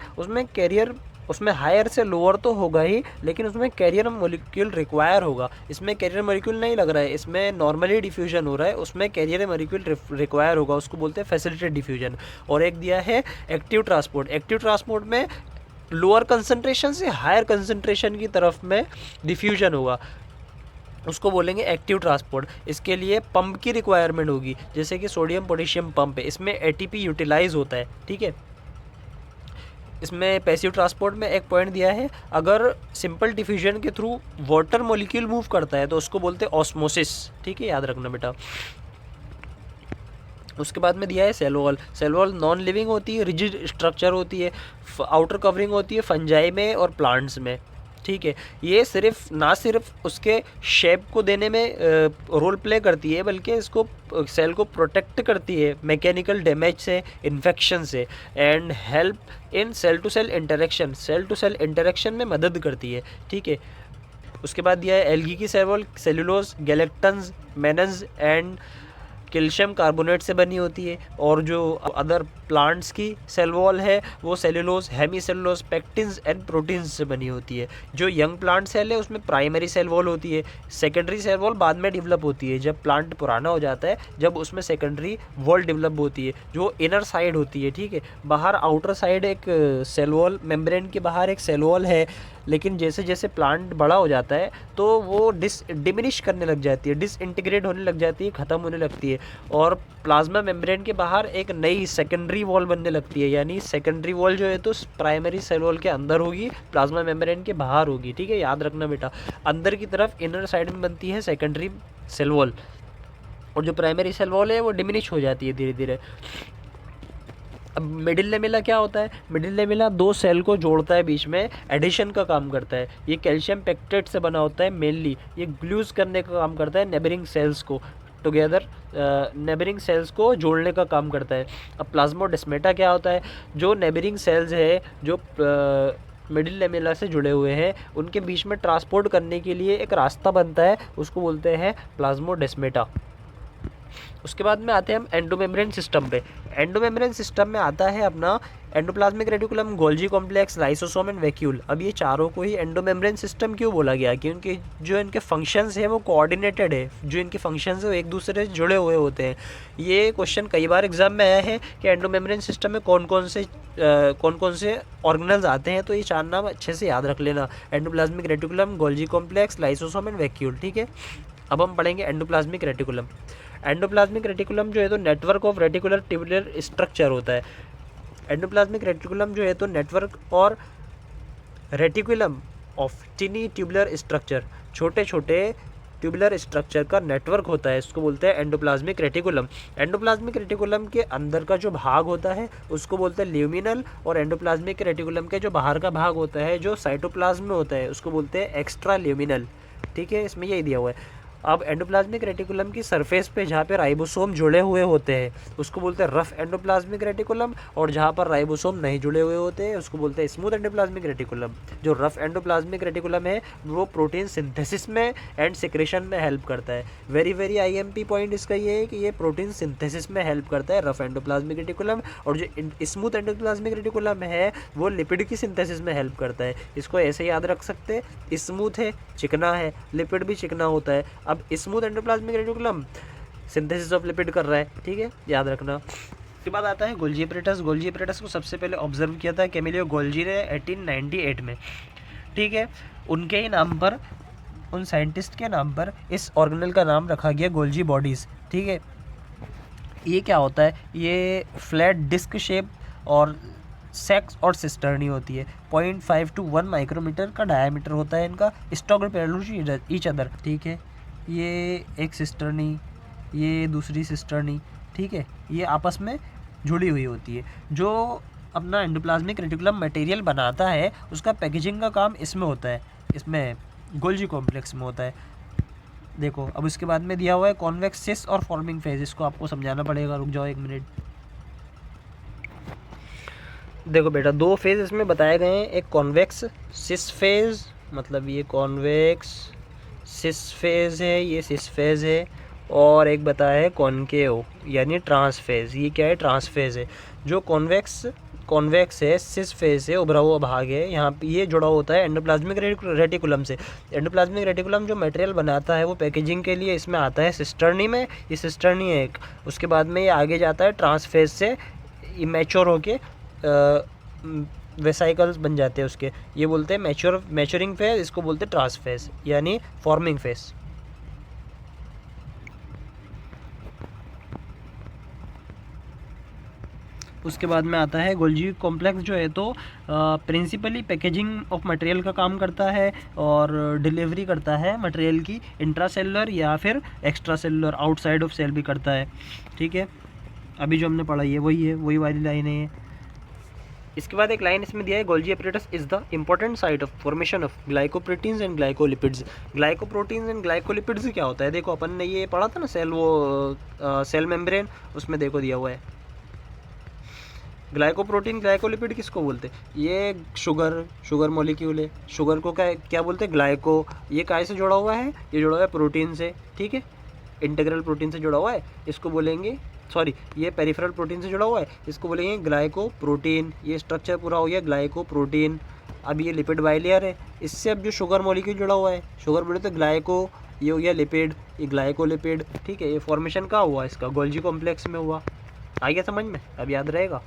उसमें हायर से लोअर तो होगा ही, लेकिन उसमें कैरियर मॉलिक्यूल रिक्वायर होगा। इसमें कैरियर मॉलिक्यूल नहीं लग रहा है, इसमें नॉर्मली डिफ्यूजन हो रहा है, उसमें कैरियर मॉलिक्यूल रिक्वायर होगा, उसको बोलते हैं फैसिलिटेटेड डिफ्यूजन। और एक दिया है एक्टिव ट्रांसपोर्ट। एक्टिव ट्रांसपोर्ट में लोअर कंसंट्रेशन से हायर कंसंट्रेशन की तरफ में डिफ्यूजन होगा, उसको बोलेंगे एक्टिव ट्रांसपोर्ट। इसके लिए पंप की रिक्वायरमेंट होगी, जैसे कि सोडियम पोटेशियम पंप है, इसमें एटीपी यूटिलाइज होता है, ठीक है। इसमें पैसिव ट्रांसपोर्ट में एक पॉइंट दिया है, अगर सिंपल डिफ्यूजन के थ्रू वाटर मॉलिक्यूल मूव करता है तो उसको बोलते हैं ऑस्मोसिस, ठीक है, याद रखना बेटा। उसके बाद में दिया है cell wall. Cell wall non living होती है, रिजिड स्ट्रक्चर होती है, आउटर कवरिंग होती है फंजाई में और प्लांट्स में, ठीक है। ये सिर्फ उसके शेप को देने में रोल प्ले करती है, बल्कि इसको सेल को प्रोटेक्ट करती है मैकेनिकल डैमेज से, इन्फेक्शन से, and help in cell to cell interaction में मदद करती है, ठीक है। उसके बाद दिया है एल्गी की cell wall cellulose, galactans, mannans and calcium carbonate से बनी होती है। और जो अदर प्लांट्स की सेल वॉल है वो cellulose, hemicellulose, pectins and proteins से बनी होती है। जो यंग प्लांट सेल है उसमें प्राइमरी सेल वॉल होती है, सेकेंडरी सेल वॉल बाद में डेवलप होती है, जब प्लांट पुराना हो जाता है, जब उसमें सेकेंडरी वॉल डेवलप होती है जो इनर साइड होती है, ठीक है। बाहर आउटर साइड एक सेल वॉल, मेम्ब्रेन के बाहर एक सेल वॉल है, लेकिन जैसे जैसे प्लांट बड़ा हो जाता है तो वो डिमिनिश करने लग जाती है, डिसइंटीग्रेट होने लग जाती है, ख़त्म होने लगती है, और प्लाज्मा मेम्ब्रेन के बाहर एक नई सेकेंडरी वॉल बनने लगती है। यानी सेकेंडरी वॉल जो है तो प्राइमरी सेल वॉल के अंदर होगी, प्लाज्मा मेम्ब्रेन के बाहर होगी, ठीक है, याद रखना बेटा। अंदर की तरफ इनर साइड में बनती है सेकेंडरी सेल वॉल, और जो प्राइमरी सेल वॉल है वो डिमिनिश हो जाती है धीरे धीरे। अब मिडिल लेमिला क्या होता है? मिडिल लेमिला दो सेल को जोड़ता है, बीच में एडिशन का काम करता है। ये कैल्शियम पेक्टेट से बना होता है मेनली। ये ग्लूज करने का काम करता है, नेबरिंग सेल्स को टुगेदर, नेबरिंग सेल्स को जोड़ने का काम करता है। अब प्लाज्मोडेस्माटा क्या होता है? जो नेबरिंग सेल्स है जो मिडिल लेमिला से जुड़े हुए हैं, उनके बीच में ट्रांसपोर्ट करने के लिए एक रास्ता बनता है, उसको बोलते हैं प्लाज्मोडेस्माटा। उसके बाद में आते हैं हम एंडोमेम्ब्रेन सिस्टम पे। एंडोमेम्ब्रेन सिस्टम में आता है अपना endoplasmic reticulum, Golgi complex, lysosome and vacuole. अब ये चारों को ही एंडोमेम्ब्रेन सिस्टम क्यों बोला गया? क्योंकि जो इनके फंक्शंस हैं वो कोऑर्डिनेटेड है, जो इनके फंक्शंस हैं वो एक दूसरे से जुड़े हुए होते हैं। ये क्वेश्चन कई बार एग्जाम में आया है कि एंडोमेम्ब्रेन सिस्टम में कौन कौन से ऑर्गेनल्स आते हैं, तो ये चार नाम अच्छे से याद रख लेना: endoplasmic reticulum, Golgi complex, lysosome and vacuole. ठीक है, अब हम पढ़ेंगे एंडोप्लाज्मिक रेटिकुलम। एंडोप्लाज्मिक रेटिकुलम जो है तो network of reticular tubular structure होता है। एंडोप्लाज्मिक रेटिकुलम जो है तो नेटवर्क और रेटिकुलम ऑफ टिनी ट्यूबुलर स्ट्रक्चर, छोटे छोटे ट्यूबुलर स्ट्रक्चर का नेटवर्क होता है, इसको बोलते हैं एंडोप्लाज्मिक रेटिकुलम। एंडोप्लाज्मिक रेटिकुलम के अंदर का जो भाग होता है उसको बोलते हैं ल्यूमिनल, और एंडोप्लाज्मिक रेटिकुलम के जो बाहर का भाग होता है जो साइटोप्लाज्म में होता है उसको बोलते हैं एक्स्ट्रा ल्यूमिनल। ठीक है, इसमें यही दिया हुआ है। अब एंडोप्लाज्मिक रेटिकुलम की सरफेस पे जहाँ पे राइबोसोम जुड़े हुए होते हैं उसको बोलते हैं रफ एंडोप्लाज्मिक रेटिकुलम, और जहाँ पर राइबोसोम नहीं जुड़े हुए होते हैं उसको बोलते हैं स्मूथ एंडोप्लाज्मिक रेटिकुलम। जो रफ एंडोप्लाज्मिक रेटिकुलम है वो प्रोटीन सिंथेसिस में एंड सिक्रेशन में हेल्प करता है। वेरी आईएमपी पॉइंट इसका ये है कि ये प्रोटीन सिंथेसिस में हेल्प करता है रफ एंडोप्लाज्मिक रेटिकुलम, और जो स्मूथ एंडोप्लाज्मिक रेटिकुलम है वो लिपिड की सिंथेसिस में हेल्प करता है। इसको ऐसे याद रख सकते हैं, स्मूथ है चिकना है, लिपिड भी चिकना होता है। अब smooth endoplasmic reticulum synthesis of lipid कर रहा है, ठीक है, याद रखना। उसके बाद आता है गोल्जी एपैरेटस। गोल्जी एपैरेटस को सबसे पहले ऑब्जर्व किया था कैमिलियो गोल्जी ने 1898 में। ठीक है, उनके ही नाम पर, उन साइंटिस्ट के नाम पर इस ऑर्गेनल का नाम रखा गया गोल्जी बॉडीज़। ठीक है, ये क्या होता है? ये फ्लैट डिस्क शेप और सेक्स और सिस्टर्नी होती है। 0.5 to 1 माइक्रोमीटर का डायमीटर होता है इनका। Stocked parallel each other. ठीक है, ये एक सिस्टर्नी, ये दूसरी सिस्टर्नी, ठीक है, ये आपस में जुड़ी हुई होती है। जो अपना एंडोप्लाज्मिक रेटिकुलम मटेरियल बनाता है उसका पैकेजिंग का काम इसमें होता है, इसमें गोल्जी कॉम्प्लेक्स में होता है। देखो, अब उसके बाद में दिया हुआ है कॉन्वेक्स सिस और फॉर्मिंग फेज। इसको आपको समझाना पड़ेगा, रुक जाओ 1 मिनट। देखो बेटा, 2 फेज इसमें बताए गए हैं, एक कॉन्वेक्स सिस फेज, मतलब ये कॉन्वेक्स सिस फेज है, ये सिस फेज है, और एक बताया है कॉन्केव यानी ट्रांस फेज। ये क्या है? ट्रांस फेज है। जो कॉन्वेक्स है, सिस फेज है, उभरा हुआ भाग है, यहाँ पे ये जुड़ा होता है एंडोप्लाज्मिक रेटिकुलम से। एंडोप्लाज्मिक रेटिकुलम जो मटेरियल बनाता है वो पैकेजिंग के लिए इसमें आता है सिस्टर्नी में। ये सिस्टर्नी है एक। उसके बाद में ये आगे जाता है ट्रांस फेज से, मैच्योर होके वेसाइकल्स बन जाते हैं उसके। ये बोलते हैं मैच्योरिंग फेज, इसको बोलते हैं ट्रांस फेज यानी फॉर्मिंग फेज। उसके बाद में आता है गोल्जी कॉम्प्लेक्स जो है तो प्रिंसिपली पैकेजिंग ऑफ मटेरियल का काम करता है और डिलीवरी करता है मटेरियल की इंट्रासेलुलर या फिर extracellular, outside of cell भी करता है। ठीक है, अभी जो हमने पढ़ा है वही वाली लाइन है। इसके बाद एक लाइन इसमें दिया है, Golgi apparatus is the important site of formation of glycoproteins and glycolipids. Glycoproteins and glycolipids क्या होता है? देखो, अपन ने ये पढ़ा था ना सेल मेम्ब्रेन, उसमें देखो दिया हुआ है ग्लाइकोप्रोटीन ग्लाइकोलिपिड किसको बोलते हैं? ये शुगर मॉलिक्यूल है। शुगर को क्या बोलते हैं? ग्लाइको। ये काय से जुड़ा हुआ है? ये जुड़ा हुआ है प्रोटीन से। ठीक है, इंटीग्रल प्रोटीन से जुड़ा हुआ है, इसको बोलेंगे, सॉरी, ये पेरिफेरल प्रोटीन से जुड़ा हुआ है, इसको बोलेंगे ग्लाइकोप्रोटीन। ये स्ट्रक्चर पूरा हो गया ग्लाइकोप्रोटीन। अब ये लिपिड बाइलेयर है, इससे अब जो शुगर मॉलिक्यूल जुड़ा हुआ है, शुगर बोले तो ग्लाइको, ये हो गया लिपिड, ये ग्लाइकोलिपिड। ठीक है, ये फॉर्मेशन कहाँ हुआ इसका? गोल्जी कॉम्प्लेक्स में हुआ। आ गया समझ में? अब याद रहेगा।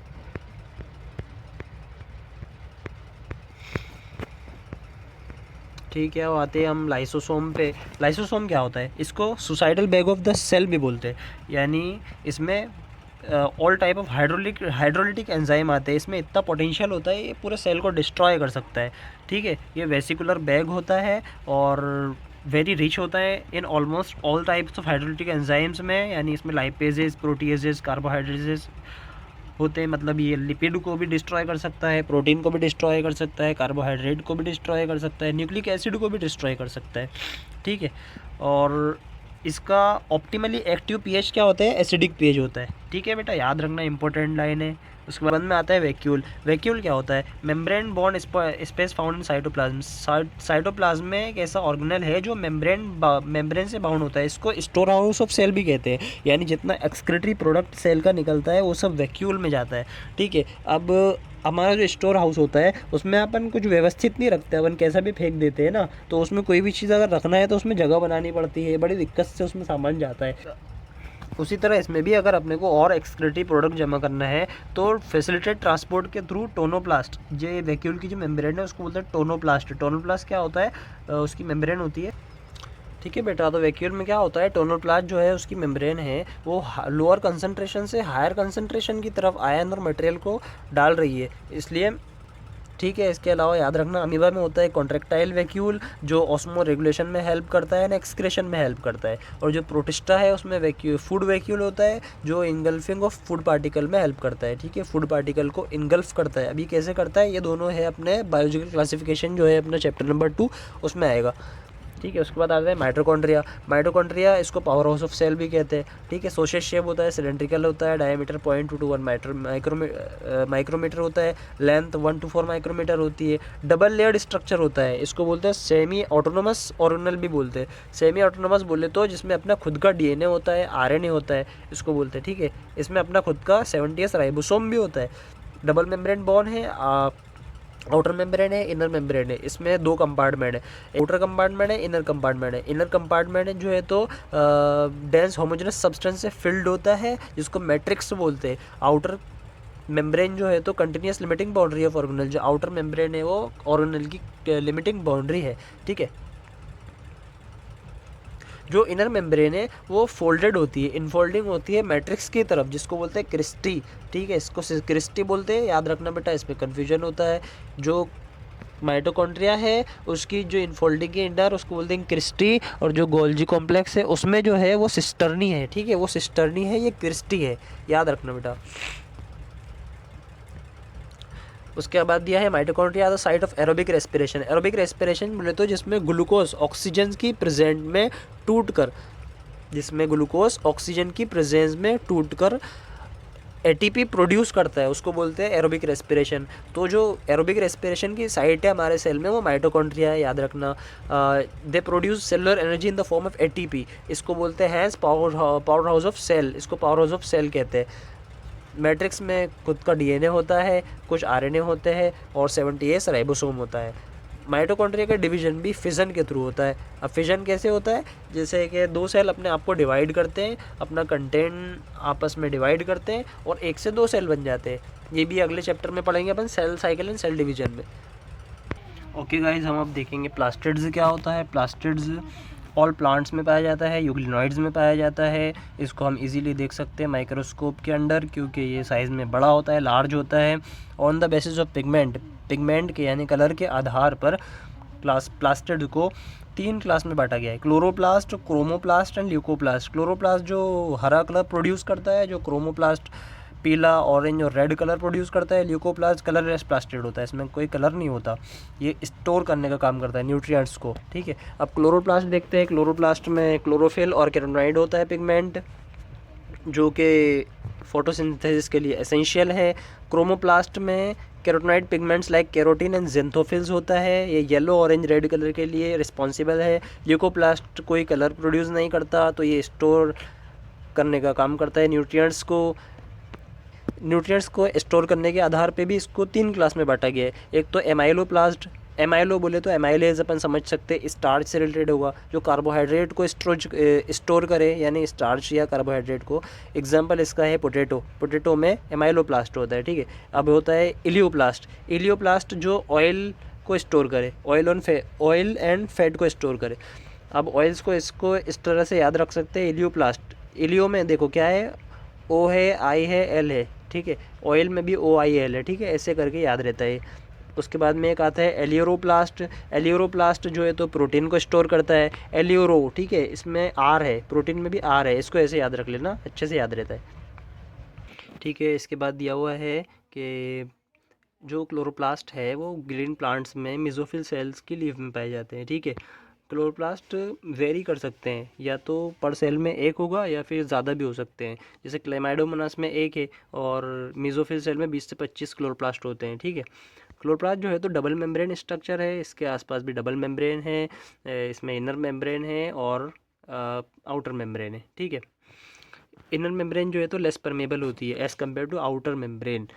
ठीक है, आते हैं हम लाइसोसोम पे। लाइसोसोम क्या होता है? इसको suicidal bag of the cell भी बोलते हैं, यानी इसमें all type of hydrolytic enzyme आते हैं। इसमें इतना पोटेंशियल होता है, ये पूरे सेल को डिस्ट्रॉय कर सकता है। ठीक है, ये वेसिकुलर बैग होता है और वेरी रिच होता है in almost all types of hydrolytic enzymes में, यानी इसमें लाइपेजेस, प्रोटीएजेस, कार्बोहाइड्रेजेस होते हैं, मतलब ये लिपिड को भी डिस्ट्रॉय कर सकता है, प्रोटीन को भी डिस्ट्रॉय कर सकता है, कार्बोहाइड्रेट को भी डिस्ट्रॉय कर सकता है, न्यूक्लिक एसिड को भी डिस्ट्रॉय कर सकता है, ठीक है। और इसका ऑप्टिमली एक्टिव पीएच क्या होता है, एसिडिक पीएच होता है, ठीक है बेटा, याद रखना, इंपॉर्टेंट लाइन है। उसके बाद में आता है वैक्यूल। वैक्यूल क्या होता है, membrane born space found in cytoplasm. Cytoplasm में एक ऐसा ऑर्गेनल है जो मेम्ब्रेन से बाउंड होता है। इसको स्टोर हाउस ऑफ सेल भी कहते हैं, यानी जितना एक्सक्रीटरी प्रोडक्ट सेल का निकलता है वो सब वैक्यूल में जाता है, ठीक है। अब हमारा जो स्टोर हाउस होता है उसमें अपन कुछ व्यवस्थित नहीं रखते, अपन कैसा भी फेंक देते हैं ना, तो उसमें कोई भी चीज़ अगर रखना है तो उसमें जगह बनानी पड़ती है, बड़ी दिक्कत से उसमें सामान जाता है। उसी तरह इसमें भी अगर अपने को और एक्सक्रीटरी प्रोडक्ट जमा करना है तो फैसिलिटेट ट्रांसपोर्ट के थ्रू टोनोप्लास्ट, ये वैक्यूल की जो मेम्ब्रेन है उसको बोलते हैं टोनोप्लास्ट। टोनोप्लास्ट क्या होता है, उसकी मेम्ब्रेन होती है, ठीक है बेटा। तो वैक्यूल में क्या होता है, टोनोप्लास्ट जो है उसकी मेम्ब्रेन है वो लोअर कंसंट्रेशन से हायर कंसंट्रेशन की तरफ आयन और मटेरियल को डाल रही है, इसलिए, ठीक है। इसके अलावा याद रखना अमीबा में होता है कॉन्ट्रैक्टाइल वैक्यूल जो ऑस्मो रेगुलेशन में हेल्प करता है एंड एक्सक्रेशन में हेल्प करता है। और जो प्रोटिस्टा है उसमें फूड वैक्यूल होता है जो इनगल्फिंग ऑफ फूड पार्टिकल में हेल्प करता है, ठीक है, फूड पार्टिकल को इनगल्फ करता है। अभी कैसे करता है, ये दोनों है अपने बायोलॉजिकल क्लासिफिकेशन जो है अपना चैप्टर नंबर 2 उसमें आएगा, ठीक है। उसके बाद आता है माइटोकॉन्ड्रिया। माइटोकॉन्ड्रिया इसको पावर हाउस ऑफ सेल भी कहते हैं, ठीक है। सोशेस शेप होता है, सिलेंड्रिकल होता है, डायमीटर 0.2 to 1 माइक्रोमीटर होता है, लेंथ 1 to 4 माइक्रोमीटर होती है, डबल लेयर्ड स्ट्रक्चर होता है, इसको बोलते हैं सेमी ऑटोनोमस ऑर्गेनल भी बोलते हैं। सेमी ऑटोनोमस बोले तो जिसमें अपना खुद का डीएनए होता है, आरएनए होता है, इसको बोलते हैं, ठीक है। इसमें अपना खुद का 70s राइबोसोम भी होता है। डबल मेम्ब्रेन बॉर्न है, आउटर मेम्ब्रेन है, इनर मेम्ब्रेन है, इसमें 2 कंपार्टमेंट है, आउटर कंपार्टमेंट है, इनर कंपार्टमेंट है। इनर कंपार्टमेंट जो है तो डेंस होमोजेनस सब्सटेंस से फिल्ड होता है जिसको मैट्रिक्स बोलते हैं। आउटर मेम्ब्रेन जो है तो continuous limiting boundary of organelle, जो आउटर मेम्ब्रेन है वो ऑर्गेनल की लिमिटिंग बाउंड्री है, ठीक है। जो इनर मेम्ब्रेन है वो फोल्डेड होती है, इनफोल्डिंग होती है मैट्रिक्स की तरफ, जिसको बोलते हैं क्रिस्टी, ठीक है, इसको क्रिस्टी बोलते हैं, याद रखना बेटा, इसमें कन्फ्यूजन होता है। जो माइटोकॉन्ड्रिया है उसकी जो इनफोल्डिंग के इंडर उसको बोलते हैं क्रिस्टी, और जो गोल्जी कॉम्प्लेक्स है उसमें जो है वो सिस्टर्नी है, ठीक है, वो सिस्टर्नी है, ये क्रिस्टी है, याद रखना बेटा। उसके बाद दिया है mitochondria the site of aerobic respiration. Aerobic respiration बोले तो जिसमें ग्लूकोज ऑक्सीजन की प्रेजेंट में टूटकर, जिसमें ग्लूकोज ऑक्सीजन की प्रेजेंस में टूटकर एटीपी प्रोड्यूस करता है, उसको बोलते हैं एरोबिक रेस्पिरेशन। तो जो एरोबिक रेस्पिरेशन की साइट है हमारे सेल में वो माइटोकॉन्ड्रिया है, याद रखना। They produce cellular energy in the form of ATP, इसको बोलते हैं पावर हाउस ऑफ सेल, इसको पावर हाउस ऑफ सेल कहते हैं। मैट्रिक्स में खुद का डीएनए होता है, कुछ आरएनए होते हैं और 70s राइबोसोम होता है। माइटोकॉन्ड्रिया का डिवीजन भी फिजन के थ्रू होता है। अब फिजन कैसे होता है, जैसे कि 2 सेल अपने आप को डिवाइड करते हैं, अपना कंटेंट आपस में डिवाइड करते हैं और 1 से 2 सेल बन जाते हैं। ये भी अगले चैप्टर में पढ़ेंगे अपन, cell cycle and cell division में। ओके गाइज, हम अब देखेंगे प्लास्टिड्स क्या होता है। प्लास्टिड्स ऑल प्लांट्स में पाया जाता है, यूग्लिनॉइड्स में पाया जाता है। इसको हम इजीली देख सकते हैं माइक्रोस्कोप के अंडर, क्योंकि ये साइज़ में बड़ा होता है, लार्ज होता है। On the basis of pigment के यानी कलर के आधार पर प्लास्टिड को 3 क्लास में बांटा गया है, chloroplast, chromoplast and leucoplast. Chloroplast जो हरा कलर प्रोड्यूस करता है, जो क्रोमोप्लास्ट पीला, ऑरेंज और रेड कलर प्रोड्यूस करता है, ल्यूकोप्लास्ट कलरलेस प्लास्टिड होता है, इसमें कोई कलर नहीं होता, ये स्टोर करने का काम करता है न्यूट्रिएंट्स को, ठीक है। अब क्लोरोप्लास्ट देखते हैं। क्लोरोप्लास्ट में क्लोरोफिल और कैरोटाइड होता है पिगमेंट, जो कि फोटोसिंथेसिस के लिए एसेंशियल है। क्रोमोप्लास्ट में carotenoid pigments like carotene and xanthophylls होता है, ये येलो ऑरेंज रेड कलर के लिए रिस्पॉन्सिबल है। ल्यूकोप्लास्ट कोई कलर प्रोड्यूस नहीं करता, तो ये स्टोर करने का काम करता है न्यूट्रिएंट्स को स्टोर करने के आधार पे भी इसको 3 क्लास में बांटा गया है। एक तो एमाइलोप्लास्ट, एमाइलो बोले तो एमाइलेज अपन समझ सकते हैं, स्टार्च से रिलेटेड होगा, जो कार्बोहाइड्रेट को स्टोर करे, यानी स्टार्च या कार्बोहाइड्रेट को। एग्जांपल इसका है पोटैटो में एमाइलोप्लास्ट होता है, ठीक है। अब होता है इलियोप्लास्ट जो ऑयल को स्टोर करे, ऑयल एंड फैट को स्टोर करे। अब ऑयल्स को इसको इस तरह से याद रख सकते हैं, इलियो में देखो क्या है, ओ है, आई है, एल है, ठीक है। ऑयल में भी ओ आई एल है, ठीक है, ऐसे करके याद रहता है। उसके बाद में एक आता है एलियोरोप्लास्ट जो है तो प्रोटीन को स्टोर करता है, एलियोरो, ठीक है, इसमें आर है, प्रोटीन में भी आर है, इसको ऐसे याद रख लेना, अच्छे से याद रहता है। ठीक है। इसके बाद दिया हुआ है कि जो क्लोरोप्लास्ट है वो ग्रीन प्लांट्स में मेसोफिल सेल्स की लीफ में पाए जाते हैं। ठीक है। क्लोरोप्लास्ट वेरी कर सकते हैं, या तो पर सेल में एक होगा या फिर ज़्यादा भी हो सकते हैं। जैसे क्लेमाइडोमोनास में एक है और मेसोफिल सेल में 20 से 25 क्लोरोप्लास्ट होते हैं। ठीक है। क्लोरोप्लास्ट जो है तो डबल मेम्ब्रेन स्ट्रक्चर है, इसके आसपास भी डबल मेम्ब्रेन है, इसमें इनर मेम्ब्रेन है और आउटर मेम्ब्रेन है। ठीक है। इनर मेम्ब्रेन जो है तो लेस परमेबल होती है as compare to outer membrane.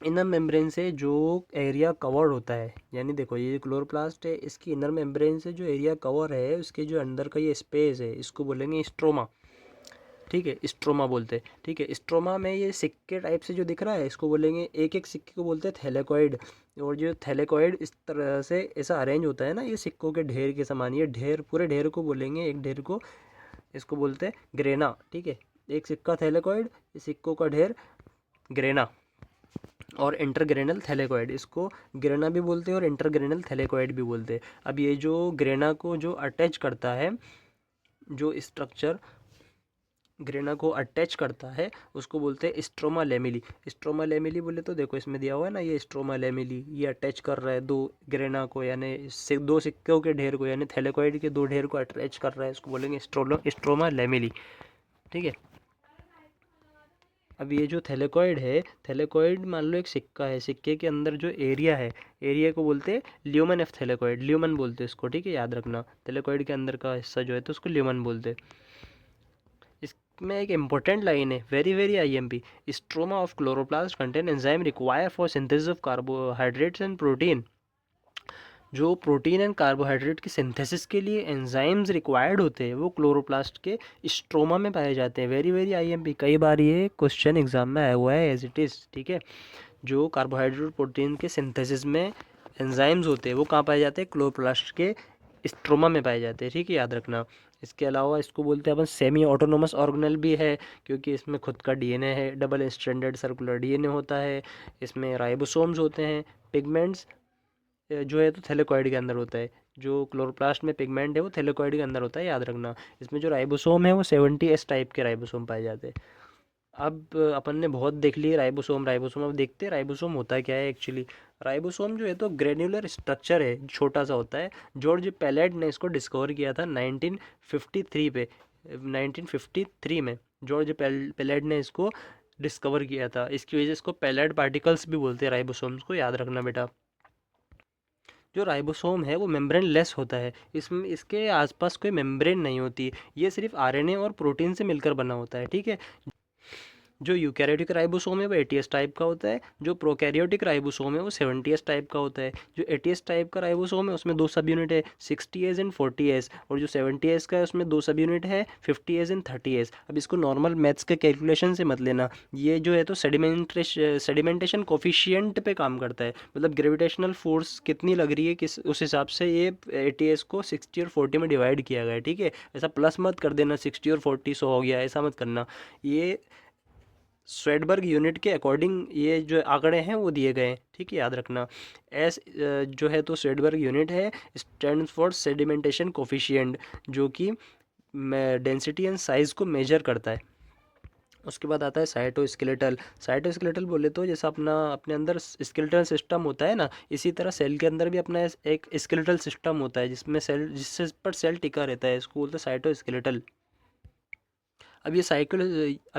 Inner membrane से जो एरिया कवर्ड होता है, यानी देखो ये क्लोरोप्लास्ट है, इसकी इनर मेम्ब्रेन से जो एरिया कवर है उसके जो अंदर का ये स्पेस है इसको बोलेंगे स्ट्रोमा। ठीक है, स्ट्रोमा बोलते हैं। ठीक है। स्ट्रोमा में ये सिक्के टाइप से जो दिख रहा है इसको बोलेंगे, एक एक सिक्के को बोलते हैं थैलेकॉइड। और जो थैलेकॉइड इस तरह से ऐसा अरेंज होता है ना, ये सिक्कों के ढेर के समान, ये ढेर पूरे ढेर को बोलेंगे, एक ढेर को इसको बोलते हैं ग्रेना। ठीक है। एक सिक्का थैलेकॉइड, सिक्कों का ढेर ग्रेना। और इंटरग्रेनल थैलेकॉइड, इसको ग्रेना भी बोलते हैं और इंटरग्रेनल थैलेकॉइड भी बोलते हैं। अब ये जो ग्रेना को जो अटैच करता है, जो स्ट्रक्चर ग्रेना को अटैच करता है उसको बोलते हैं स्ट्रोमा लेमिली। स्ट्रोमा लेमिली बोले तो देखो इसमें दिया हुआ है ना, ये स्ट्रोमा लेमिली, ये अटैच कर रहा है दो ग्रेना को, यानी दो सिक्कों के ढेर को, यानी थैलेकॉइड के दो ढेर को अटैच कर रहा है, इसको बोलेंगे स्ट्रोमा लेमिली। ठीक है। अब ये जो थैलेकॉइड है, थैलेकॉइड मान लो एक सिक्का है, सिक्के के अंदर जो एरिया है, एरिया को बोलते हैं ल्यूमन ऑफ थैलेकॉइड, ल्यूमन बोलते हैं इसको। ठीक है, याद रखना, थैलेकॉइड के अंदर का हिस्सा जो है तो उसको ल्यूमन बोलते हैं। इसमें एक इंपॉर्टेंट लाइन है, very very IMP, stroma of chloroplast contain enzyme require for synthesis of carbohydrates and protein. जो प्रोटीन एंड कार्बोहाइड्रेट की सिंथेसिस के लिए एंजाइम्स रिक्वायर्ड होते हैं वो क्लोरोप्लास्ट के स्ट्रोमा में पाए जाते हैं। वेरी वेरी आईएमपी, कई बार ये क्वेश्चन एग्जाम में आया हुआ है एज इट इज़। ठीक है। जो कार्बोहाइड्रेट प्रोटीन के सिंथेसिस में एंजाइम्स होते हैं वो कहाँ पाए जाते हैं, क्लोरोप्लास्ट के स्ट्रोमा में पाए जाते हैं। ठीक है, याद रखना। इसके अलावा इसको बोलते हैं अपन सेमी ऑटोनोमस ऑर्गेनल भी है, क्योंकि इसमें खुद का डीएनए है, डबल स्ट्रैंडेड सर्कुलर डीएनए होता है, इसमें राइबोसोम्स होते हैं, पिगमेंट्स जो है तो थैलेकॉइड के अंदर होता है। जो क्लोरोप्लास्ट में पिगमेंट है वो थैलेकॉइड के अंदर होता है, याद रखना। इसमें जो राइबोसोम है वो 70S टाइप के राइबोसोम पाए जाते हैं। अब अपन ने बहुत देख लिए राइबोसोम राइबोसोम, अब देखते हैं राइबोसोम होता क्या है एक्चुअली। राइबोसोम जो है तो ग्रेन्युलर स्ट्रक्चर है, छोटा सा होता है। जॉर्ज पेलेट ने इसको डिस्कवर किया था 1953 पे, 1953 में जॉर्ज पेलेट ने इसको डिस्कवर किया था। इसकी वजह से इसको पेलेट पार्टिकल्स भी बोलते हैं राइबोसोम्स को, याद रखना बेटा। जो राइबोसोम है वो मेम्ब्रेन लेस होता है, इसमें इसके आसपास कोई मेम्ब्रेन नहीं होती, ये सिर्फ आरएनए और प्रोटीन से मिलकर बना होता है। ठीक है। जो यूकैरियोटिक राइबोसोम है वो 80S टाइप का होता है, जो प्रोकैरियोटिक राइबोसोम है वो 70S टाइप का होता है। जो 80S टाइप का राइबोसोम है उसमें दो सब यूनिट है, 60S एंड 40S, और जो 70S का है उसमें दो सब यूनिट है, 50S एंड 30S। अब इसको नॉर्मल मैथ्स के कैलकुलेशन से मत लेना, ये जो है तो सेडिमेंटेशन कोफिशिएंट पे काम करता है, मतलब ग्रेविटेशनल फोर्स कितनी लग रही है किस उस हिसाब से ये 80S को 60 और 40 में डिवाइड किया गया है। ठीक है, ऐसा प्लस मत कर देना 60 और 40 100 हो गया, ऐसा मत करना। ये स्वेडबर्ग यूनिट के अकॉर्डिंग ये जो आंकड़े हैं वो दिए गए हैं। ठीक है, याद रखना। एस जो है तो स्वेडबर्ग यूनिट है, स्टैंड्स फॉर सेडिमेंटेशन कोफिशिएंट, जो कि डेंसिटी एंड साइज़ को मेजर करता है। उसके बाद आता है साइटोस्केलेटल। साइटोस्केलेटल बोले तो जैसा अपने अंदर स्केलेटल सिस्टम होता है ना, इसी तरह सेल के अंदर भी अपना एक स्केलेटल सिस्टम होता है जिसमें सेल, जिससे पर सेल टिका रहता है, इसको बोलते हैं साइटोस्केलेटल। अब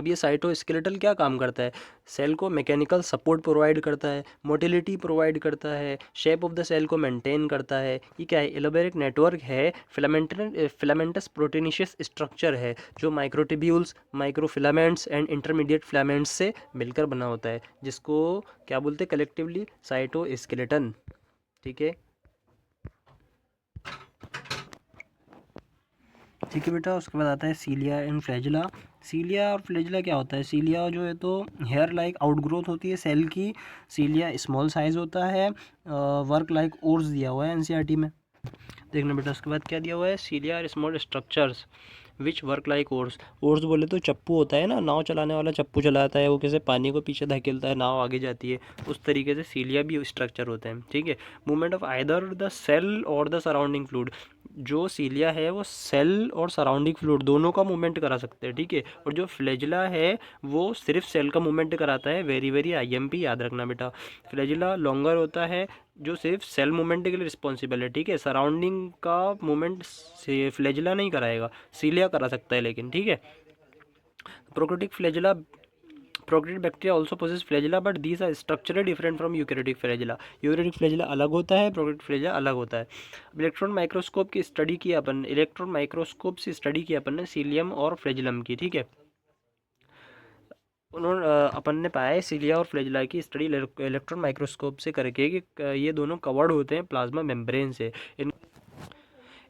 ये साइटोस्केलेटल क्या काम करता है, सेल को मैकेनिकल सपोर्ट प्रोवाइड करता है, मोटिलिटी प्रोवाइड करता है, शेप ऑफ द सेल को मेंटेन करता है। ये क्या है, एलोबेरिक नेटवर्क है, फिलामेंटस प्रोटीनिशियस स्ट्रक्चर है, जो microtubules, microfilaments and intermediate filaments से मिलकर बना होता है, जिसको क्या बोलते हैं कलेक्टिवली, साइटोस्केलेटन। ठीक है। ठीक है बेटा, उसके बाद आता है सीलिया एंड फ्लैजिला। सीलिया और फ्लैजिला क्या होता है, सीलिया जो है तो हेयर लाइक आउटग्रोथ होती है सेल की, सीलिया स्मॉल साइज़ होता है, वर्क लाइक ओर्स दिया हुआ है एनसीईआरटी में, देखना बेटा। उसके बाद क्या दिया हुआ है, सीलिया और small structures which work like ores. Ores बोले तो चप्पू होता है ना, नाव चलाने वाला चप्पू चलाता है वो, कैसे पानी को पीछे धकेलता है, नाव आगे जाती है, उस तरीके से सीलिया भी स्ट्रक्चर होते हैं। ठीक है। Movement of either the cell और द सराउंडिंग फ्लूइड, जो सीलिया है वो सेल और सराउंडिंग फ्लूइड दोनों का मूवमेंट करा सकते हैं, ठीक है। और जो फ्लैजिला है वो सिर्फ सेल का मूवमेंट कराता है। वेरी वेरी आईएमपी याद रखना बेटा। फ्लैजिला लॉन्गर होता है जो सिर्फ सेल मूवमेंट के लिए रिस्पॉन्सिबल है, ठीक है। सराउंडिंग का मूवमेंट से फ्लैजिला नहीं कराएगा, सीलिया करा सकता है लेकिन, ठीक है। Prokaryotic flagella prokaryotic bacteria also possess flagella but these are structurally different from eukaryotic flagella. Eukaryotic flagella अलग होता है, प्रोकैरियोटिक फ्लैजिला अलग होता है। इलेक्ट्रॉन माइक्रोस्कोप की स्टडी की अपन, इलेक्ट्रॉन माइक्रोस्कोप से स्टडी की अपन ने सीलियम और फ्लैजिलम की, ठीक है। उन्होंने अपन ने पाया है सीलिया और फ्लैजिला की स्टडी इलेक्ट्रॉन माइक्रोस्कोप से करके कि ये दोनों कवर्ड होते हैं प्लाज्मा मेम्ब्रेन से।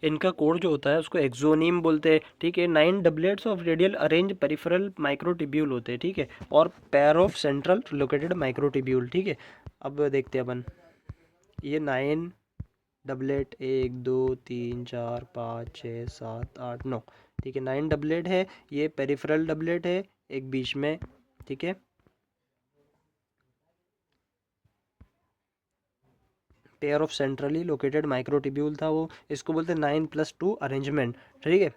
इनका कोड जो होता है उसको एक्सोनीम बोलते हैं, ठीक है। 9 doublets of radial arrange peripheral microtubule होते हैं, ठीक है। और pair of central located microtubule, ठीक है। अब देखते हैं अपन ये 9 डबलेट 1 2 3 4 5 6 7 8 9, ठीक है। 9 डबलेट है, ये पेरिफेरल डबलेट है एक बीच में, ठीक है। Pair of centrally located microtubule था वो, इसको बोलते हैं 9+2 अरेंजमेंट, ठीक है।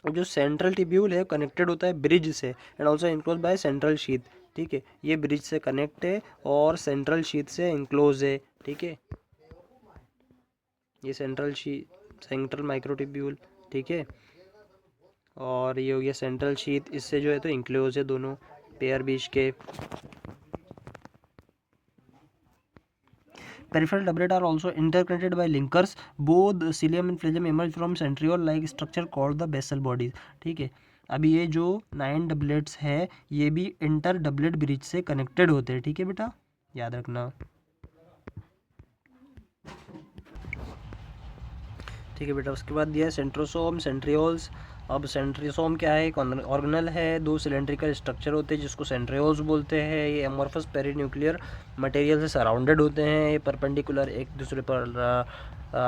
और जो सेंट्रल टिब्यूल है कनेक्टेड होता है ब्रिज से and also enclose by central sheath, ठीक है। ये ब्रिज से कनेक्ट है और सेंट्रल शीथ से इनक्लोज है, ठीक है। ये सेंट्रल माइक्रोटिब्यूल, ठीक है। और ये हो गया सेंट्रल शीथ, इससे जो है तो इनक्लोज है दोनों पेयर बीच के। Peripheral doublet are also interconnected by linkers. Both cilium and phloem emerge from centriole-like structure called the basal bodies. ठीक है। अभी ये जो 9 डबलेट्स है ये भी इंटर डबलेट ब्रिज से कनेक्टेड होते हैं, ठीक है बेटा, याद रखना, ठीक है बेटा। उसके बाद दिया है सेंट्रोसोम, सेंट्रियोल्स। अब सेंट्रियोसोम क्या है, एक ऑर्गेनल है, 2 सिलेंड्रिकल स्ट्रक्चर होते हैं जिसको सेंट्रियोल्स बोलते हैं। ये एमॉर्फस पेरीन्यूक्लियर मटेरियल से सराउंडेड होते हैं, ये परपेंडिकुलर एक दूसरे पर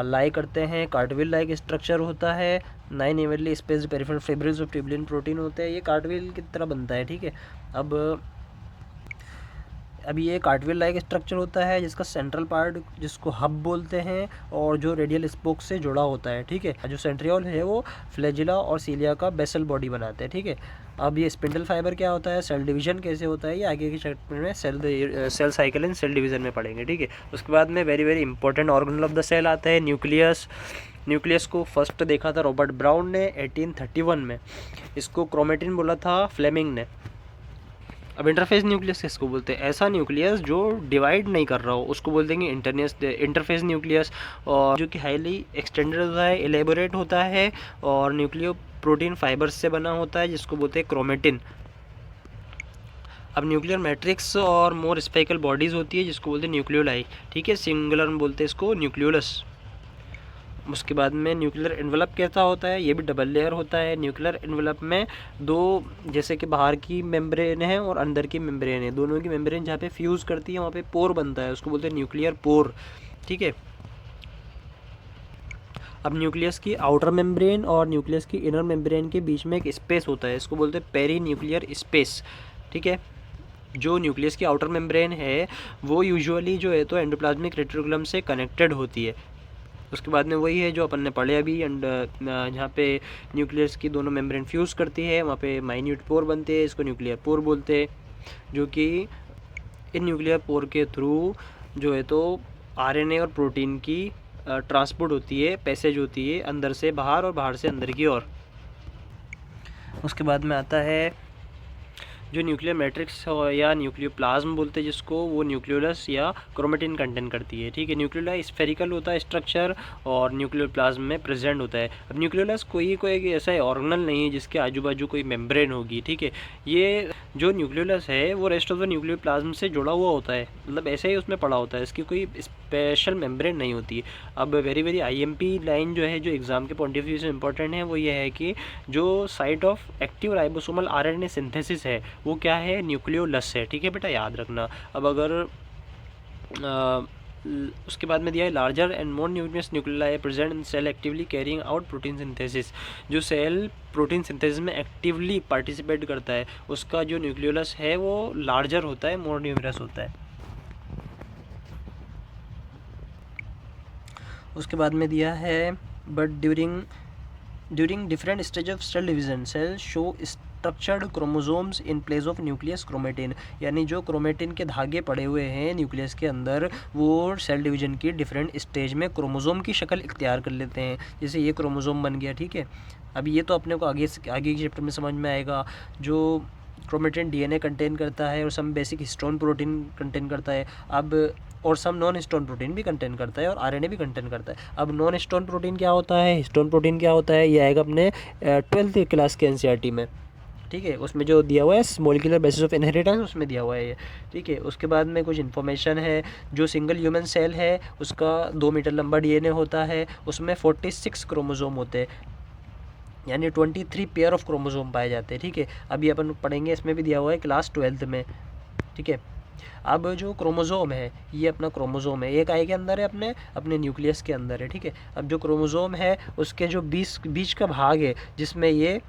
लाई करते हैं। कार्टविल लाइक स्ट्रक्चर होता है। 9 evenly spaced peripheral fibrils of tubulin protein होते हैं, ये कार्टविल की तरह बनता है, ठीक है। अभी ये कार्टविल लाइक स्ट्रक्चर होता है जिसका सेंट्रल पार्ट जिसको हब बोलते हैं और जो रेडियल स्पोक से जुड़ा होता है, ठीक है। जो सेंट्रियोल है वो फ्लैजिला और सीलिया का बेसल बॉडी बनाते हैं, ठीक है। अब ये स्पिंडल फाइबर क्या होता है, सेल डिवीजन कैसे होता है, ये आगे की चैप्टर में cell cycle and cell division में पढ़ेंगे, ठीक है। उसके बाद में very very important organelle of the cell आता है न्यूक्लियस। न्यूक्लियस को फर्स्ट देखा था रॉबर्ट ब्राउन ने 1831 में, इसको क्रोमेटिन बोला था फ्लेमिंग ने। अब इंटरफेस न्यूक्लियस किसको बोलते हैं, ऐसा न्यूक्लियस जो डिवाइड नहीं कर रहा हो उसको बोल देंगे इंटरफेस न्यूक्लियस, और जो कि हाईली एक्सटेंडेड होता है, एलेबोरेट होता है और न्यूक्लियो प्रोटीन फाइबर्स से बना होता है जिसको बोलते हैं क्रोमेटिन। अब न्यूक्लियर मैट्रिक्स और मोर स्पेकल बॉडीज़ होती है जिसको बोलते हैं न्यूक्लियोलाई, ठीक है। सिंगुलर में बोलते हैं इसको न्यूक्लियोलस। उसके बाद में न्यूक्लियर एनवलप कैसा होता है, ये भी डबल लेयर होता है। न्यूक्लियर एनवलप में दो, जैसे कि बाहर की मेम्ब्रेन है और अंदर की मेम्ब्रेन है, दोनों की मेम्ब्रेन जहाँ पे फ्यूज़ करती है वहाँ पे पोर बनता है, उसको बोलते हैं न्यूक्लियर पोर, ठीक है। अब न्यूक्लियस की आउटर मेम्ब्रेन और न्यूक्लियस की इनर मेम्ब्रेन के बीच में एक स्पेस होता है, इसको बोलते हैं पेरी न्यूक्लियर स्पेस, ठीक है। जो न्यूक्लियस की आउटर मेम्ब्रेन है वो यूजुअली जो है तो एंडोप्लाज्मिक रेटिकुलम से कनेक्टेड होती है। उसके बाद में वही है जो अपन ने पढ़े अभी, एंड जहाँ पे न्यूक्लियस की दोनों मेम्ब्रेन फ्यूज़ करती है वहाँ पे माइन्यूट पोर बनते हैं, इसको न्यूक्लियर पोर बोलते हैं। जो कि इन न्यूक्लियर पोर के थ्रू जो है तो आरएनए और प्रोटीन की ट्रांसपोर्ट होती है, पैसेज होती है अंदर से बाहर और बाहर से अंदर की ओर। उसके बाद में आता है जो न्यूक्लियर मैट्रिक्स या न्यूक्लियोप्लाज्म बोलते हैं जिसको, वो न्यूक्लियोलस या क्रोमेटिन कंटेन करती है, ठीक है। न्यूक्लियोलस स्फेरिकल होता है स्ट्रक्चर और न्यूक्लियोप्लाज्म में प्रेजेंट होता है। अब न्यूक्लियोलस कोई ऐसा ऑर्गेनल नहीं है जिसके आजू बाजू कोई मेम्ब्रेन होगी, ठीक है। ये जो न्यूक्लियोलस है वो रेस्ट ऑफ द न्यूक्लियोप्लाज्म से जुड़ा हुआ होता है, मतलब ऐसे ही उसमें पड़ा होता है, इसकी कोई स्पेशल मेम्ब्रेन नहीं होती है। अब वेरी वेरी आईएमपी लाइन जो है जो एग्जाम के पॉइंट ऑफ व्यू से इंपॉर्टेंट है वो ये है कि जो site of active ribosomal RNA synthesis है वो क्या है, न्यूक्लियोलस है, ठीक है बेटा, याद रखना। अब अगर उसके बाद में दिया है larger and more nucleus nuclei present in cell actively carrying out protein synthesis. जो सेल प्रोटीन सिंथेसिस में एक्टिवली पार्टिसिपेट करता है उसका जो न्यूक्लियोलस है वो लार्जर होता है, मोर न्यूमरस होता है। उसके बाद में दिया है but during different stage of cell division, cells show structured chromosomes in place of nucleus chromatin। यानी जो क्रोमेटिन के धागे पड़े हुए हैं न्यूक्लियस के अंदर, वो सेल डिवीजन की डिफरेंट स्टेज में क्रोमोसोम की शक्ल इख्तियार कर लेते हैं। जैसे ये क्रोमोसोम बन गया, ठीक है। अभी ये तो अपने को आगे के चैप्टर में समझ में आएगा। जो क्रोमेटिन डीएनए कंटेन करता है और some basic histone protein contain करता है, अब और सम नॉन हिस्टोन प्रोटीन भी कंटेन करता है, और आरएनए भी कंटेन करता है। अब नॉन हिस्टोन प्रोटीन क्या होता है, हिस्टोन प्रोटीन क्या होता है, ये आएगा अपने 12th क्लास के एनसीईआरटी में, ठीक है। उसमें जो दिया हुआ है मॉलिक्यूलर बेसिस ऑफ इनहेरिटेंस, उसमें दिया हुआ है ये, ठीक है। उसके बाद में कुछ इन्फॉर्मेशन है। जो सिंगल ह्यूमन सेल है उसका 2 मीटर लंबा डीएनए होता है, उसमें 46 क्रोमोसोम होते हैं, यानी 23 पेयर ऑफ क्रोमोसोम पाए जाते हैं, ठीक है। अभी अपन पढ़ेंगे, इसमें भी दिया हुआ है क्लास 12th में, ठीक है। अब जो क्रोमोसोम है, ये अपना क्रोमोसोम है, ये काय के अंदर है, अपने न्यूक्लियस के अंदर है, ठीक है। अब जो क्रोमोसोम है उसके जो बीच का भाग है जिसमें ये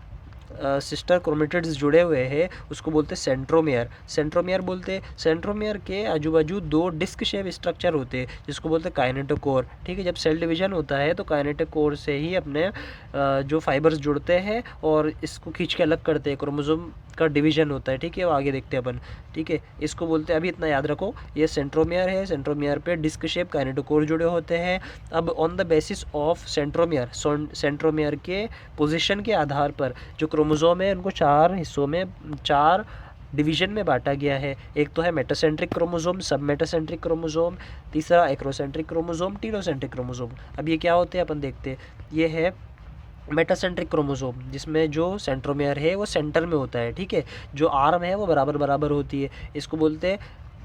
सिस्टर क्रोमेटिड्स जुड़े हुए हैं, उसको बोलते हैं सेंट्रोमियर। सेंट्रोमियर बोलते हैं। सेंट्रोमियर के आजू बाजू 2 डिस्क शेप स्ट्रक्चर होते हैं जिसको बोलते हैं काइनेटोकोर, ठीक है। जब सेल डिवीजन होता है तो काइनेटोकोर से ही अपने जो फाइबर्स जुड़ते हैं और इसको खींच के अलग करते हैं, क्रोमोसोम का डिवीजन होता है, ठीक है। वो आगे देखते हैं अपन, ठीक है। इसको बोलते हैं, अभी इतना याद रखो, ये सेंट्रोमियर है। सेंट्रोमियर पे डिस्क शेप काइनेटोकोर जुड़े होते हैं। अब on the basis of centromere के पोजीशन के आधार पर जो क्रोमोसोम है उनको 4 हिस्सों में, 4 डिवीजन में बांटा गया है। एक तो है मेटासेंट्रिक क्रोमोसोम, सब मेटासेंट्रिक क्रोमोसोम, तीसरा एक्रोसेंट्रिक क्रोमोसोम, टीलोसेंट्रिक क्रोमोसोम। अब ये क्या होते हैं अपन देखते हैं। ये है मेटासेंट्रिक क्रोमोसोम, जिसमें जो सेंट्रोमियर है वो सेंटर में होता है, ठीक है। जो आर्म है वो बराबर होती है, इसको बोलते हैं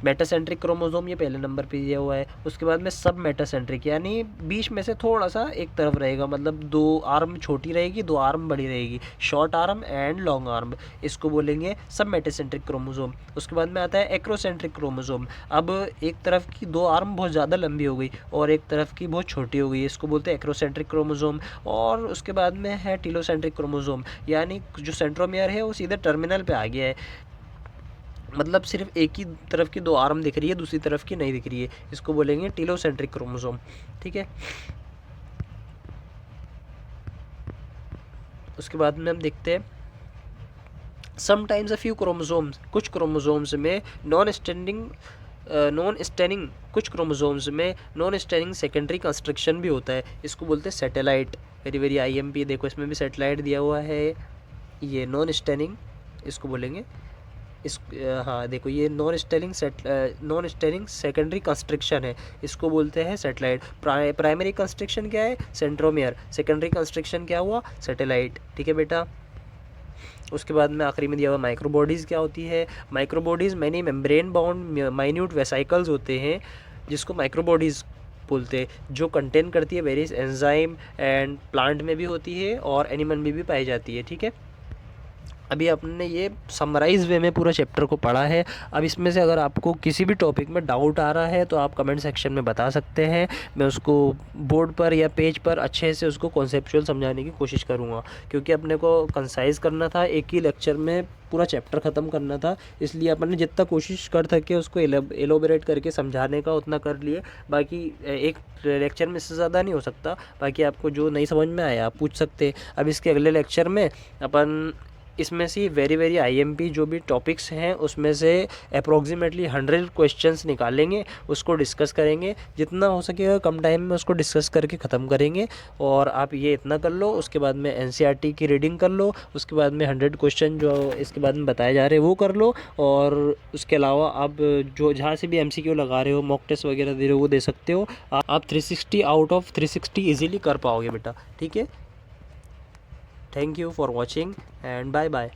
मेटासेंट्रिक क्रोमोसोम, ये पहले नंबर पे दिया हुआ है। उसके बाद में सब मेटासेंट्रिक, यानी बीच में से थोड़ा सा एक तरफ रहेगा, मतलब 2 आर्म छोटी रहेगी, 2 आर्म बड़ी रहेगी, short arm and long arm, इसको बोलेंगे सब मेटासेंट्रिक क्रोमोसोम। उसके बाद में आता है एक्रोसेंट्रिक क्रोमोसोम। अब एक तरफ की 2 आर्म बहुत ज़्यादा लंबी हो गई और एक तरफ की बहुत छोटी हो गई, इसको बोलते हैं एक्रोसेंट्रिक क्रोमोसोम। और उसके बाद में है टीलोसेंट्रिक क्रोमोसोम, यानी जो सेंट्रोमियर है वो सीधे टर्मिनल पे आ गया है, मतलब सिर्फ एक ही तरफ की 2 आर्म दिख रही है, दूसरी तरफ की नहीं दिख रही है, इसको बोलेंगे टीलोसेंट्रिक क्रोमोसोम, ठीक है। उसके बाद में हम देखते हैं समटाइम्स अ फ्यू क्रोमोसोम्स, कुछ क्रोमोसोम्स में नॉन स्टेनिंग कुछ क्रोमोसोम्स में नॉन स्टेनिंग सेकेंडरी कंस्ट्रक्शन भी होता है, इसको बोलते हैं सैटेलाइट। वेरी आईएमपी, देखो इसमें भी सैटेलाइट दिया हुआ है, ये नॉन स्टेनिंग इसको बोलेंगे। हाँ देखो, ये नॉन स्टेनिंग सेकेंडरी कंस्ट्रक्शन है, इसको बोलते हैं सैटेलाइट। प्राइमरी कंस्ट्रक्शन क्या है, सेंट्रोमियर। सेकेंडरी कंस्ट्रक्शन क्या हुआ, सैटेलाइट, ठीक है बेटा। उसके बाद में आखिरी में दिया हुआ माइक्रोबॉडीज़ क्या होती है। Microbodies many membrane bound minute vesicles होते हैं जिसको माइक्रोबॉडीज़ बोलते हैं, जो कंटेन करती है वेरियस एंजाइम एंड प्लांट में भी होती है और एनिमल में भी पाई जाती है, ठीक है। अभी आपने ये समराइज वे में पूरा चैप्टर को पढ़ा है। अब इसमें से अगर आपको किसी भी टॉपिक में डाउट आ रहा है तो आप कमेंट सेक्शन में बता सकते हैं, मैं उसको बोर्ड पर या पेज पर अच्छे से उसको कॉन्सेप्चुअल समझाने की कोशिश करूँगा, क्योंकि अपने को कंसाइज करना था, एक ही लेक्चर में पूरा चैप्टर ख़त्म करना था, इसलिए अपन ने जितना कोशिश कर सके उसको एलोबरेट करके समझाने का उतना कर लिए। बाकी एक लेक्चर में इससे ज़्यादा नहीं हो सकता, बाकी आपको जो नहीं समझ में आया आप पूछ सकते। अब इसके अगले लेक्चर में अपन इसमें से वेरी आईएमपी जो भी टॉपिक्स हैं उसमें से अप्रॉक्सीमेटली 100 क्वेश्चंस निकालेंगे, उसको डिस्कस करेंगे, जितना हो सकेगा कम टाइम में उसको डिस्कस करके ख़त्म करेंगे। और आप ये इतना कर लो, उसके बाद में एनसीईआरटी की रीडिंग कर लो, उसके बाद में 100 क्वेश्चन जो इसके बाद में बताए जा रहे हैं वो कर लो, और उसके अलावा आप जो जहाँ से भी एमसीक्यू लगा रहे हो, मॉक टेस्ट वगैरह दे रहे हो, वो दे सकते हो। आप 360 आउट ऑफ 360 ईजिली कर पाओगे बेटा, ठीक है। Thank you for watching and bye bye.